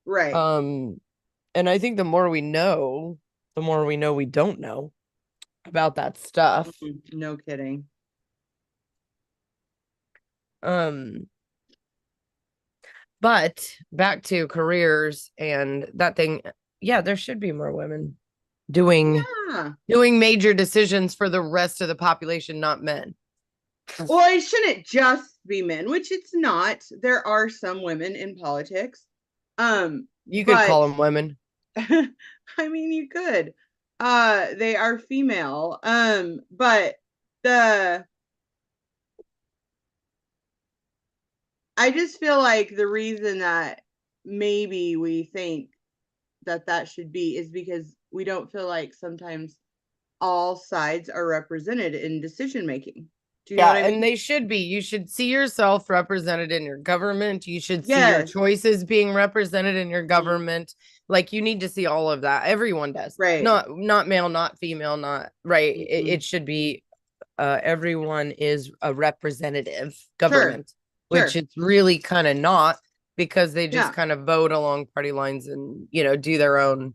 Right. Um and I think the more we know we don't know about that stuff. No kidding. Um but back to careers and that thing, yeah, there should be more women doing Yeah. doing major decisions for the rest of the population, not men. Well, it shouldn't just be men, which it's not. There are some women in politics. You could But call them women. I mean you could. They are female. But the I just feel like the reason that maybe we think that that should be is because we don't feel like sometimes all sides are represented in decision making. Do you know Yeah, what I and mean? they should be. You should see yourself represented in your government. You should see your Yes. choices being represented in your Mhm. government. Like you need to see all of that. Everyone does. Right. Not male, not female, not right. It Mhm. should be everyone is a representative Sure. government, which Sure. it's really kind of not because they just Yeah. kind of vote along party lines and do their own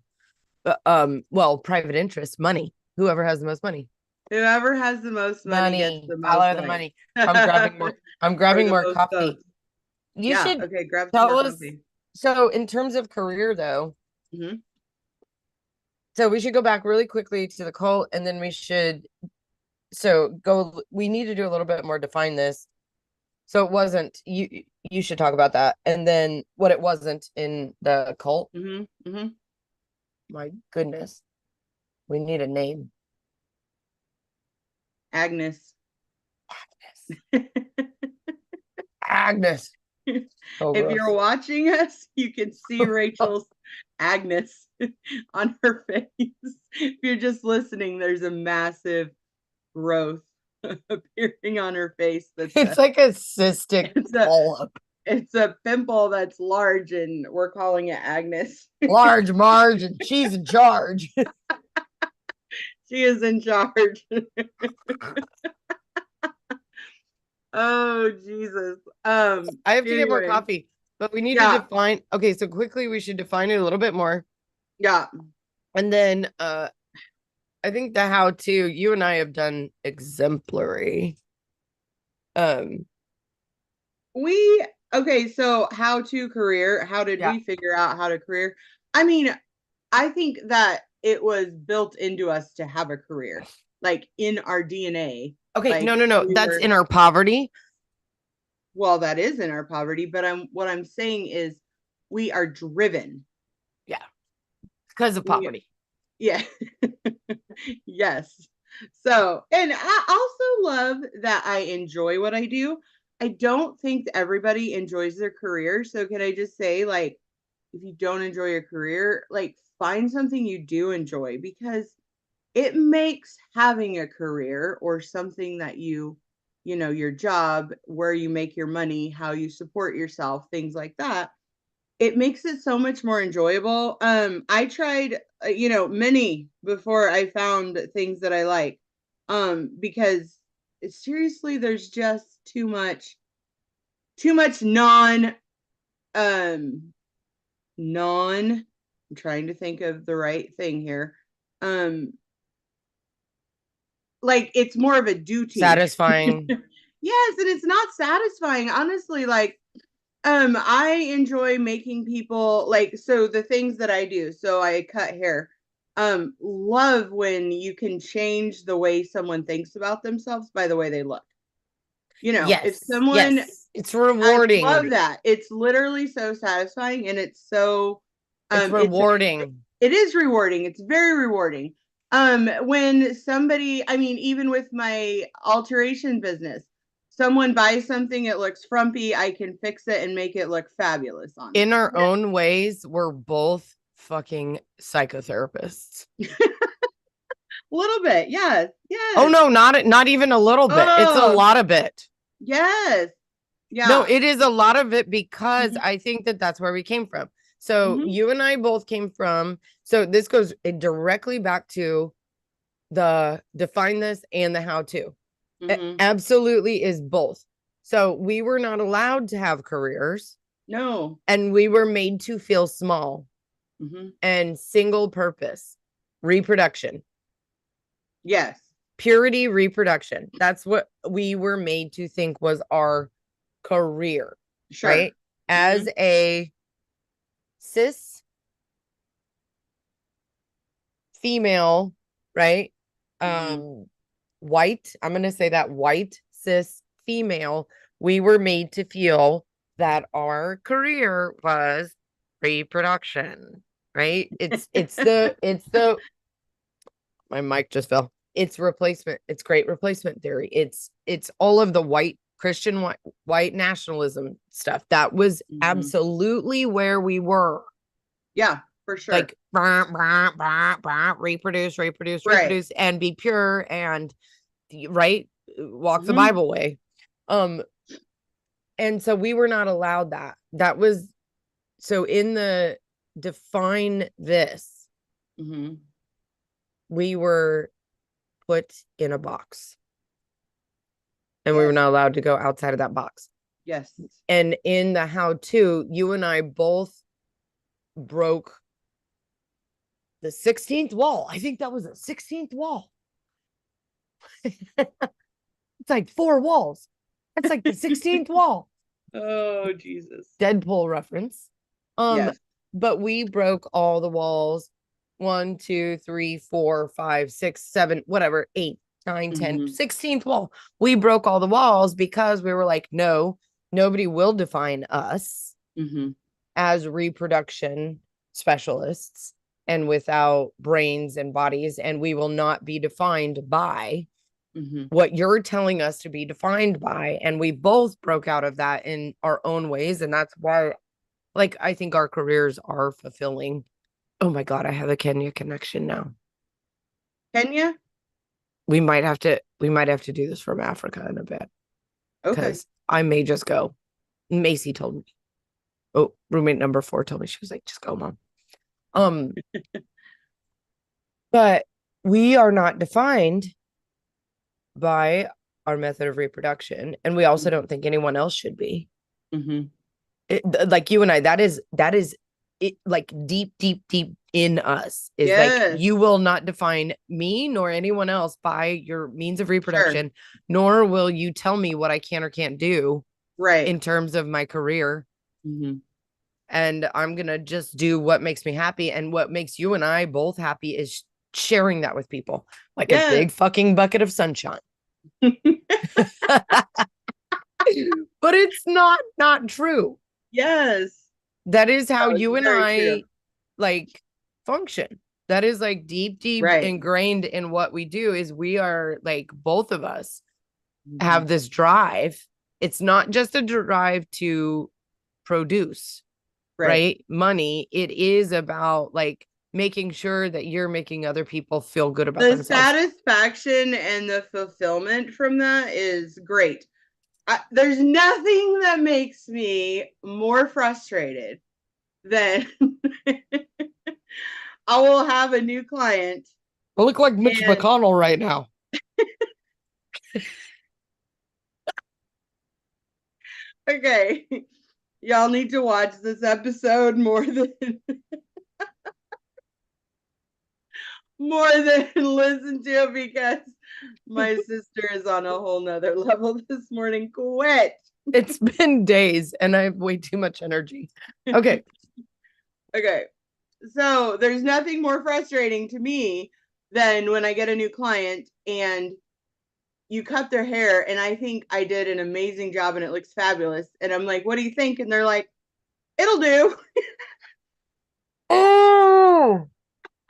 well, private interest, money. Whoever has the most money. Whoever has the most money gets Money. the most Follow the like money. I'm grabbing more. I'm or grabbing the more most coffee. votes. You Yeah. should Okay. Grab some tell more us. coffee. So, in terms of career, though, Hmm. so we should go back really quickly to the cult, and then we should. So go. We need to do a little bit more define this. So it wasn't you. You should talk about that, and then what it wasn't in the cult. Hmm. Hmm. My goodness, we need a name. Agnes. Agnes. Oh, If you're gross. watching us, you can see Rachel's Agnes on her face. If you're just listening, there's a massive growth appearing on her face. It's like a cystic It's a polyp. it's a pimple that's large, and we're calling it Agnes. Large Marge, and she's in charge. She is in charge. Oh Jesus. I have to get more Anyway, coffee, but we need to yeah, define. Okay, so quickly we should define it a little bit more. yeah. And then I think the how to, you and I have done exemplary. Um We okay, so how to career, how did yeah. we figure out how to career? I mean, I think that it was built into us to have a career, like in our DNA. Okay, Like no. we That's were, in our poverty. well, that is in our poverty, but what I'm saying is we are driven. Yeah, because of We poverty. yeah. Yes. So, and I also love that I enjoy what I do. I don't think that everybody enjoys their career. So, can I just say, like, if you don't enjoy your career, like, find something you do enjoy because it makes having a career or something that your job, where you make your money, how you support yourself, things like that, it makes it so much more enjoyable. I tried, many before I found things that I like. Because seriously, there's just too much um, non. I'm trying to think of the right thing here. Um, like it's more of a duty. Satisfying. Yes, and it's not satisfying, honestly. Like I enjoy making people like so the things that I do. So I cut hair. Love when you can change the way someone thinks about themselves by the way they look. If Yes, someone yes. It's I love rewarding. that. It's literally so satisfying and it's so It's it's rewarding. it is rewarding. It's very rewarding. When somebody, I mean, even with my alteration business. someone buys something, it looks frumpy, I can fix it and make it look fabulous on In them. our own ways, we're both fucking psychotherapists. A little bit. Yes. Oh Yes. no, not even a little bit. It's a Oh, lot of it. yes. No, Yeah. it is a lot of it because Hmm. I think that that's where we came from. So Hmm. you and I both came from. So this goes directly back to the define this and the how to. It Hmm. absolutely is both. So we were not allowed to have careers No. and we were made to feel small Hmm. and single purpose reproduction, Yes. purity reproduction. That's what we were made to think was our career, Sure. right? Hmm. As a cis female, right? Hmm. White, I'm going to say that white cis female, we were made to feel that our career was reproduction, right? It's the my mic just fell. It's replacement. It's great replacement theory. It's all of the white Christian white nationalism stuff. That was Hmm. absolutely where we were. Yeah, for sure. Like bah, bah, bah, bah, reproduce, reproduce, Right. reproduce, and be pure and right, walk the Hmm. Bible way. Um, and so we were not allowed that. That was so in the define this, Hmm. we were put in a box and we were Yes. not allowed to go outside of that box. Yes. And in the how to, you and I both broke the 16th wall. I think that was the 16th wall. It's like 4 walls. That's like the 16th wall. Oh, Jesus. Deadpool reference. Um, Yes. but we broke all the walls. 1, 2, 3, 4, 5, 6, 7, whatever, 8, 9, 10, Hmm. 16th wall. We broke all the walls because we were like, no, nobody will define us Hmm. as reproduction specialists and without brains and bodies, and we will not be defined by Hmm. what you're telling us to be defined by. And we both broke out of that in our own ways. And that's why, like, I think our careers are fulfilling. Oh my God, I have a Kenya connection now. Kenya? We might have to do this from Africa in a bit Okay. because I may just go. Macy told me. Oh, roommate number 4 told me, she was like, just go, mom. Um, but we are not defined by our method of reproduction, and we also don't think anyone else should be. Hmm. Like you and I, that is it, like deep, deep, deep in us is like Yes. you will not define me nor anyone else by your means of Sure. reproduction, nor will you tell me what I can or can't do Right. in terms of my career. Hmm. And I'm gonna just do what makes me happy. And what makes you and I both happy is sharing that with people like a Yes. big fucking bucket of sunshine. But it's not true. Yes. That is how That was you and very true. I like function. That is like deep, deep Right. ingrained in what we do is we are like both of us Hmm. have this drive. It's not just a drive to produce, Right. right? Money. It is about like making sure that you're making other people feel good about The themselves. satisfaction and the fulfillment from that is great. There's nothing that makes me more frustrated than I will have a new client I look like Mitch and McConnell right now. okay, y'all need to watch this episode more than listen to it because my sister is on a whole nother level this morning. Quit. It's been days and I have way too much energy. Okay. Okay. So there's nothing more frustrating to me than when I get a new client and you cut their hair and I think I did an amazing job and it looks fabulous. And I'm like, what do you think? And they're like, it'll do. Oh.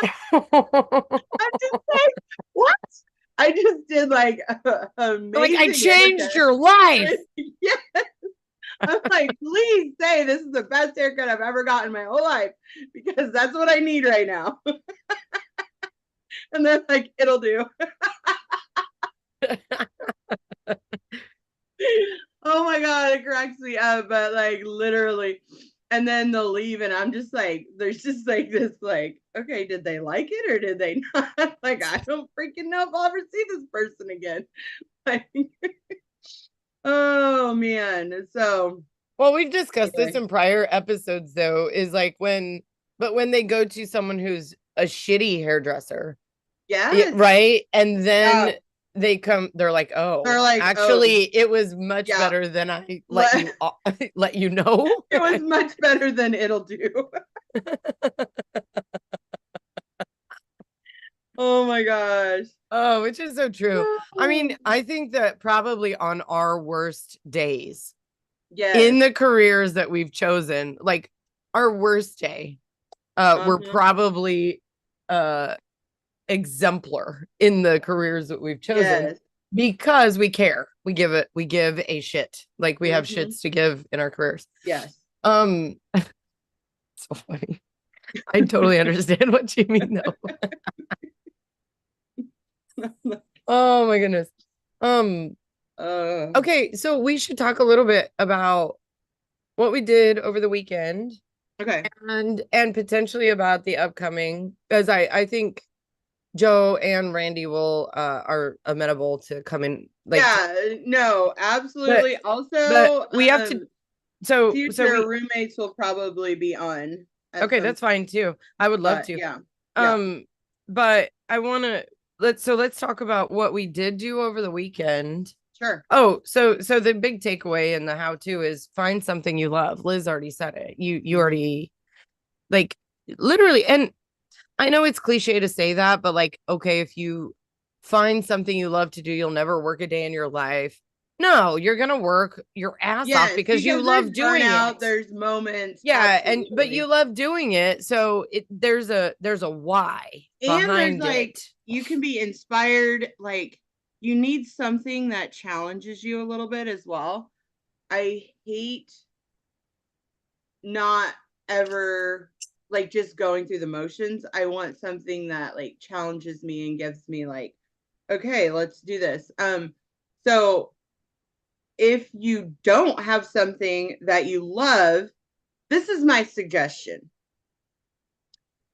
I'm just like, what? I just did like Like, I amazing changed haircut. your life. Yeah. I'm like, please say this is the best haircut I've ever gotten in my whole life because that's what I need right now. And they're like, it'll do. Oh my God, it cracks me up, but like literally. And then they'll leave, and I'm just like, there's just like this, like, okay, did they like it or did they not? Like, I don't freaking know if I'll ever see this person again. Like, oh man. So Well, we've discussed this anyway, in prior episodes, though, is like when they go to someone who's a shitty hairdresser, yes, right? And yeah, then they're like, they're oh, like, oh, actually, it was much yeah, better than I let you let you know. it was much better than it'll do. Oh my gosh. Oh, which is so true. I mean, I think that probably on our worst days in Yes. the careers that we've chosen, like our worst day, we're Uh-huh. probably uh exemplar in the careers that we've chosen Yes. because we care. We give a shit. Like we have Mm-hmm. shits to give in our careers. Yes. Um, so funny. I totally understand what you mean though. Oh my goodness. Um, uh, okay, so we should talk a little bit about what we did over the weekend okay. and potentially about the upcoming, because I think Joe and Randy will are amenable to come in like Yeah, no, but absolutely. but Also, we have to so future we roommates will probably be on at okay, some that's fine too. I would love but to. yeah. Yeah. Um, but I want to let's talk about what we did do over the weekend. Sure. Oh, so the big takeaway in the how to is find something you love. Liz already said it. You Mm-hmm. already like literally, and I know it's cliche to say that, but like, okay, if you find something you love to do, you'll never work a day in your life. No, you're gonna work your ass off Yes, because you because there's love doing burnout, it. there's moments, Yeah, and but you absolutely. love doing it, so there's a why And there's behind like it. you can be inspired, like you need something that challenges you a little bit as well. I hate not ever like just going through the motions. I want something that like challenges me and gives me like, okay, let's do this. So if you don't have something that you love, this is my suggestion.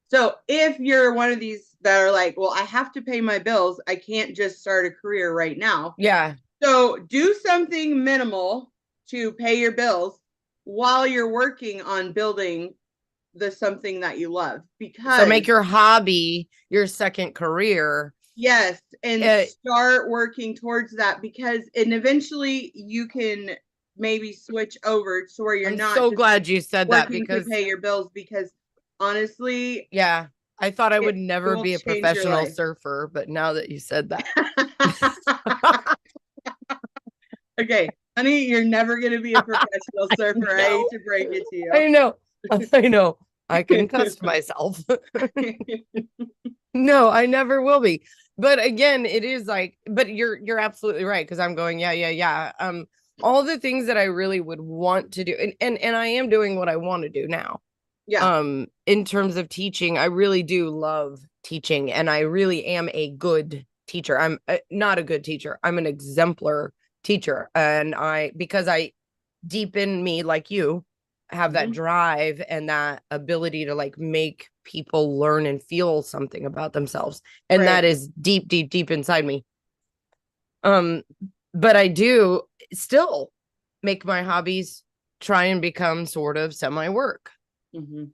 So if you're one of these that are like, well, I have to pay my bills, I can't just start a career right now. Yeah. So do something minimal to pay your bills while you're working on building the something that you love So make because your hobby your second career. yes, and Uh, start working towards that because and eventually you can maybe switch over to where you're I'm not so just glad you said that working to because pay your bills because honestly yeah, I thought I would it never will be a change your professional life. surfer, but now that you said that. Okay, honey, you're never going to be a professional I surfer. I hate know. to break it to you. I know. I know. I can cuss myself. No, I never will be. But again, it is like, but you're absolutely right because I'm going, yeah, yeah, yeah. All the things that I really would want to do, and I am doing what I want to do now. Yeah, In terms of teaching, I really do love teaching, and I really am a good teacher. I'm not a good teacher. I'm an exemplar teacher, and I because I deep in me, like you, have that hmm drive and that ability to like make people learn and feel something about themselves. And that right. is deep, deep, deep inside me. Um, but I do still make my hobbies try and become sort of semi work. hmm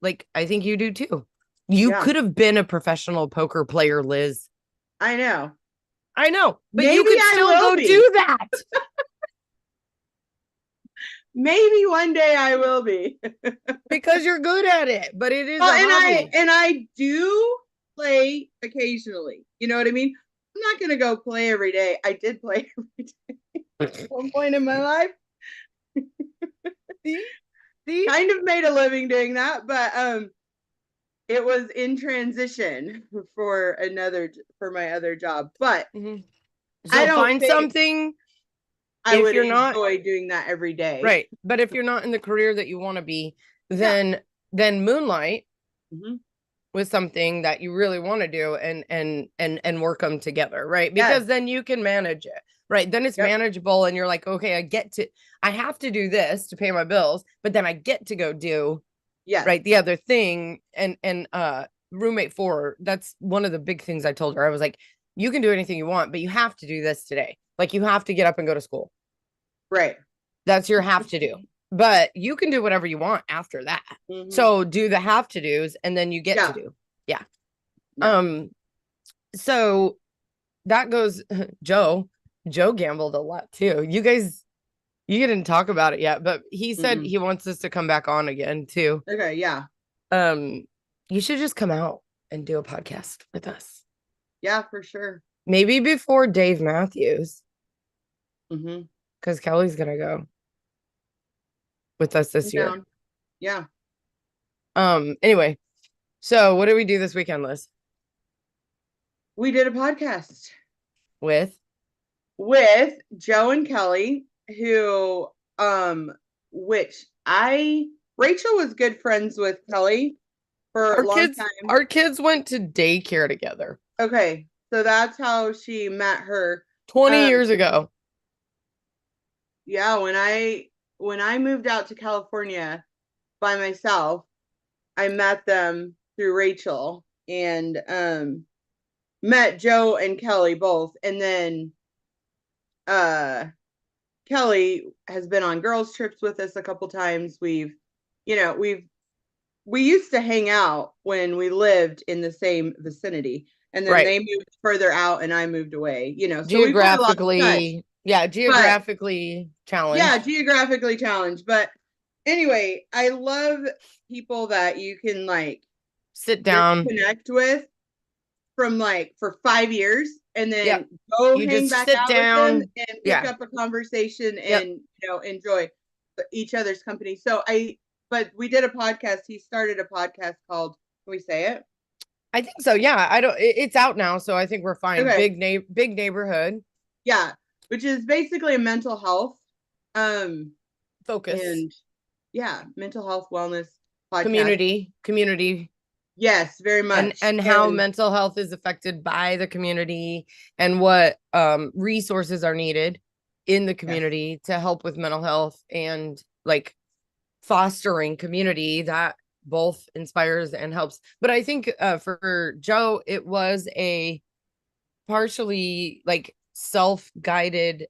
Like I think you do too. You Yeah, could have been a professional poker player, Liz. I know. I know, but you Maybe could I still will go be. do that Maybe one day I will be. because you're good at it, but it is Well, a hobby. and I do play occasionally. You know what I mean? I'm not gonna go play every day. I did play every day at one point in my life. See? See? Kind of made a living doing that, but it was in transition for my other job, but Mhm. I So don't find think something I if would you're not enjoy doing that every day. right, but if you're not in the career that you want to be, Yeah. then moonlight Hmm. with something that you really want to do and work them together, right? Yes. Because then you can manage it. Right. Then it's Yep. manageable and you're like, okay, I have to do this to pay my bills, but then I get to go do Yes. right the other thing. And roommate four, that's one of the big things I told her. I was like, you can do anything you want, but you have to do this today. Like you have to get up and go to school. Right. That's your have to do. But you can do whatever you want after that. Hmm. So do the have to do's and then you get to Yeah. do. Yeah. Yeah. Um, so that goes Joe gambled a lot too. You didn't talk about it yet, but he said Mm-mm. he wants us to come back on again too. Okay. Yeah. Um, you should just come out and do a podcast with us. Yeah, for sure. Maybe before Dave Matthews, Hmm. because Kelly's gonna go with us I'm this year. down. Yeah. Anyway, so what did we do this weekend, Liz? We did a podcast With with Joe and Kelly, who, um, which Rachel was good friends with Kelly for a our long kids, time. our kids went to daycare together Okay. So that's how she met her. 20 Um, years ago. yeah, when I moved out to California by myself, I met them through Rachel and met Joe and Kelly both. And then uh Kelly has been on girls trips with us a couple times. We used to hang out when we lived in the same vicinity. And then Right. they moved further out and I moved away, so we've kind of lost touch. Geographically, yeah, But geographically yeah, challenged. geographically challenged. But anyway, I love people that you can like Sit just down. connect with from like for 5 years and then Yep. go You hang just back sit out with them down. and pick Yeah. up a conversation Yep. and enjoy each other's company. But we did a podcast. He started a podcast called, can we say it? I think so. Yeah. I don't it's out now, so I think we're fine. Okay. Big neighborhood Yeah. Which is basically a mental health um focus. and yeah, mental health wellness podcast. Community Yes, very much. and how And mental health is affected by the community and what resources are needed in the yes. community to help with mental health and like fostering community that both inspires and helps. But I think for Joe, it was a partially like self-guided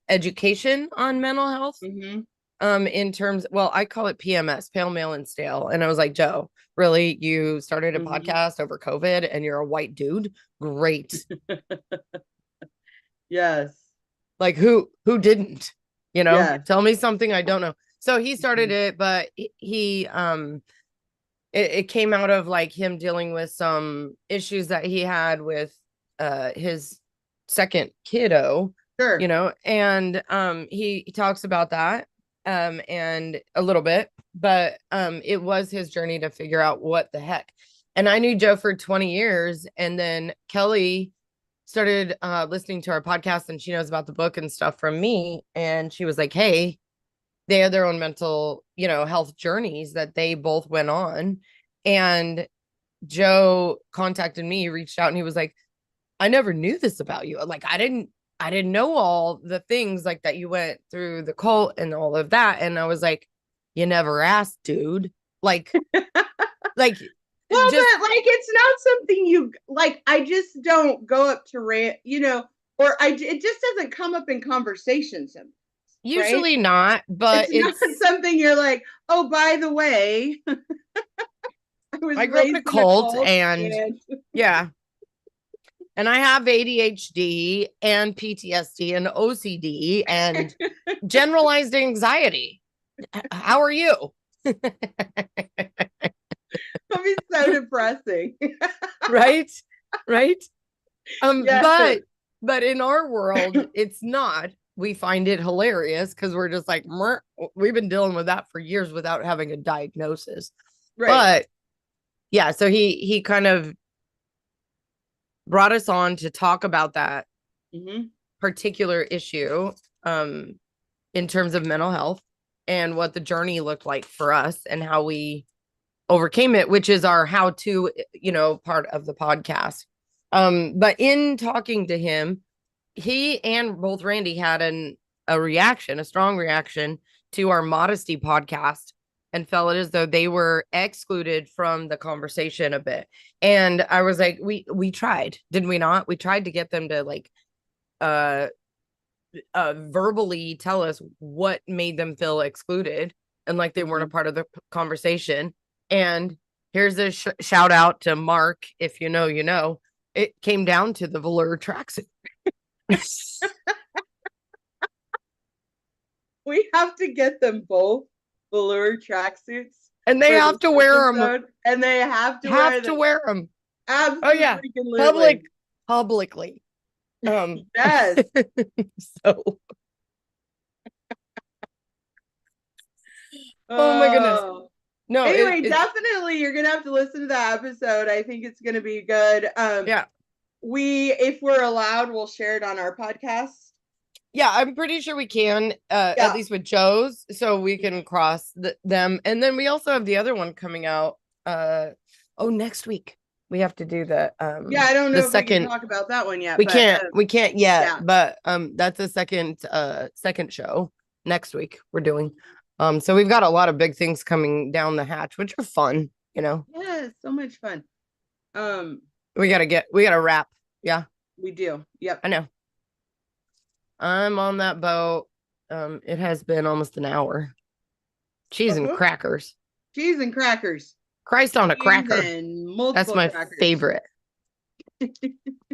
education on mental health. Mm-hmm. In terms, well, I call it PMS, pale, male, and stale. And I was like, Joe, really? You started a Mm-hmm. podcast over COVID and you're a white dude? Great. Yes. Like who didn't? Yes. Tell me something I don't know. So he started Mhm. it, but he it came out of like him dealing with some issues that he had with his second kiddo, Sure. and he talks about that and a little bit, but it was his journey to figure out what the heck. And I knew Joe for 20 years, and then Kelly started listening to our podcast, and she knows about the book and stuff from me, and she was like, hey, they had their own mental, health journeys that they both went on. And Joe contacted me, reached out, and he was like, I never knew this about you. Like, I didn't know all the things like that you went through the cult and all of that. And I was like, you never asked, dude. Like, like Well, just but like it's not something you like. I just don't go up to or it just doesn't come up in conversations, right? usually not, but It's not something you're like, oh, by the way, I was I grew up in a raised in a cult cult, and and yeah. And I have ADHD and PTSD and OCD and generalized anxiety. How are you? it'll be so depressing. Right? Right? Yes. But in our world, it's not. We find it hilarious because we're just like, we've been dealing with that for years without having a diagnosis. Right. But yeah, so he kind of brought us on to talk about that Mm-hmm. particular issue um in terms of mental health and what the journey looked like for us and how we overcame it, which is our how to, part of the podcast. But in talking to him, he and both Randy had a strong reaction to our modesty podcast and felt as though they were excluded from the conversation a bit. And I was like, we tried, didn't we not? We tried to get them to like uh verbally tell us what made them feel excluded and like they weren't a Mm-hmm. part of the conversation. And here's a shout out to Mark. If you know, you know, it came down to the velour tracksuit. We have to get them both velour tracksuits And they for have this to wear them. episode, and they have Have them to wear them. Oh yeah, absolutely. publicly. Yes. So, oh my goodness. Oh. No, Anyway, it's definitely you're gonna have to listen to that episode. I think it's gonna be good. yeah. If we're allowed, we'll share it on our podcast. Yeah, I'm pretty sure we can, at Yeah. least with Joe's, so we can cross them. And then we also have the other one coming out. Next week we have to do Yeah, I don't the know if we can second. talk about that one yet, We but can't yet, yeah. but that's the second show next week we're doing. So we've got a lot of big things coming down the hatch, which are fun. Yeah, it's so much fun. Um, We gotta wrap. Yeah, we do. Yep. I know. I'm on that boat. It has been almost an hour. Cheese and Uh-huh. crackers. Cheese and crackers. Christ on a Cheese cracker. and That's multiple my crackers. favorite.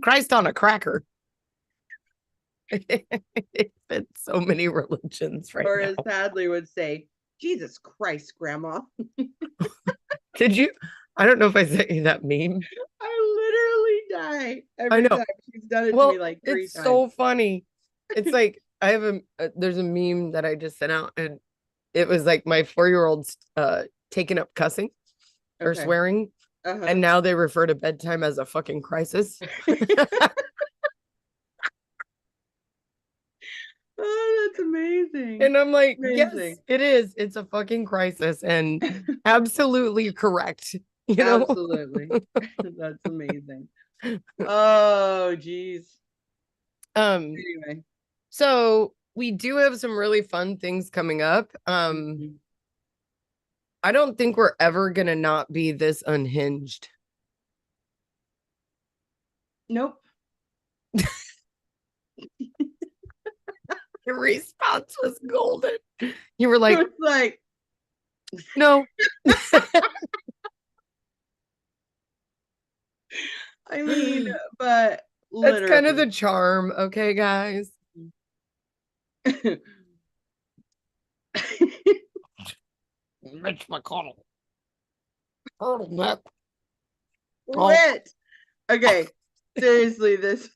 Christ on a cracker. It's been so many religions right Or now. as Hadley would say, Jesus Christ, Grandma. Did you? I don't know if I sent you that meme. I literally die I every know. time. She's done it to me Well, like three it's times. so funny. It's like I have there's a meme that I just sent out, and it was like my 4-year-old's taking up cussing or Okay. swearing, Uh-huh. and now they refer to bedtime as a fucking crisis. Oh, that's amazing. And I'm like, yes, Amazing. it is. It's a fucking crisis and absolutely correct. You know? Absolutely. That's amazing. Oh, geez. Um, Anyway. so we do have some really fun things coming up. Mhm. I don't think we're ever gonna not be this unhinged. Nope. Your response was golden. You were like, It's like, no. I mean, but That's kind of literally. the charm, okay, guys? Mitch McConnell. Turtleneck. Oh, Lit. Okay. Seriously, this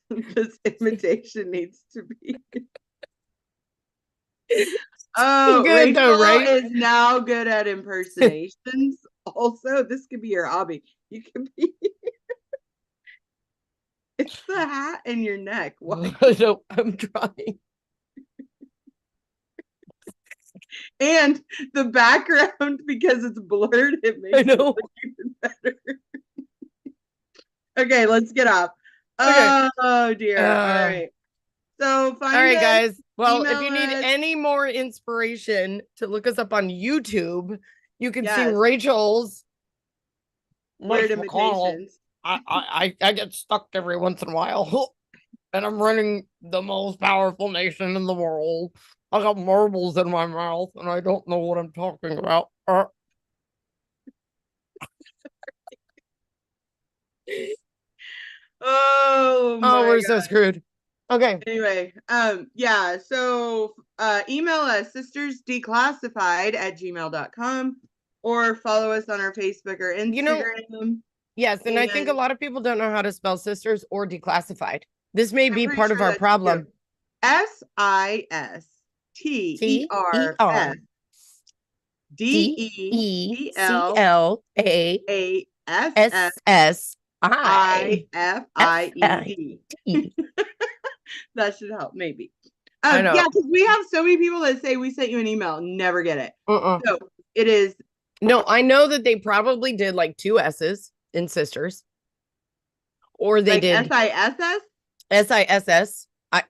invitation needs to be. Oh, good though, Rachel right? is now good at impersonations. Also, this could be your hobby. You can be. It's the hat and your neck. What? No, I'm trying. And the background, because it's blurred, it makes I it know. look even better. Okay, let's get off. Okay. Oh dear. All right. So All find right, us, guys. Well, if email you need us. any more inspiration to look us up on YouTube, you can see Yes. Rachel's Weird Mitch McConnell. imitations. I get stuck every once in a while. And I'm running the most powerful nation in the world. I got marbles in my mouth and I don't know what I'm talking about. Oh Oh, my we're god. so screwed. Okay. Anyway, yeah, so email us sistersdeclassified@gmail.com or follow us on our Facebook or You know, Instagram. yes, and I think a And lot of people don't know how to spell sisters or declassified. This may I'm be pretty part of sure our that's true. problem. T E SISTERS R D E C L A S S I F I SSIFIED. T. That should help, maybe. I Yeah, know. because we have so many people that say we sent you an email, never get it. Uh-uh. So it is No, I know that they probably did like two S's in sisters, or they like did SISS. SISS.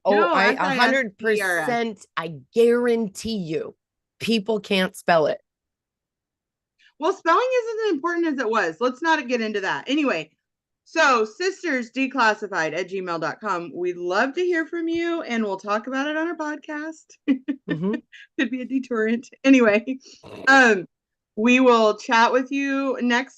No, I a hundred SISERS. percent, I guarantee you, people can't spell it. Well, spelling isn't as important as it was. Let's not get into that. Anyway, so sistersdeclassified@gmail.com. We'd love to hear from you and we'll talk about it on our podcast. Mm-hmm. Could be a deterrent. Anyway, we will chat with you next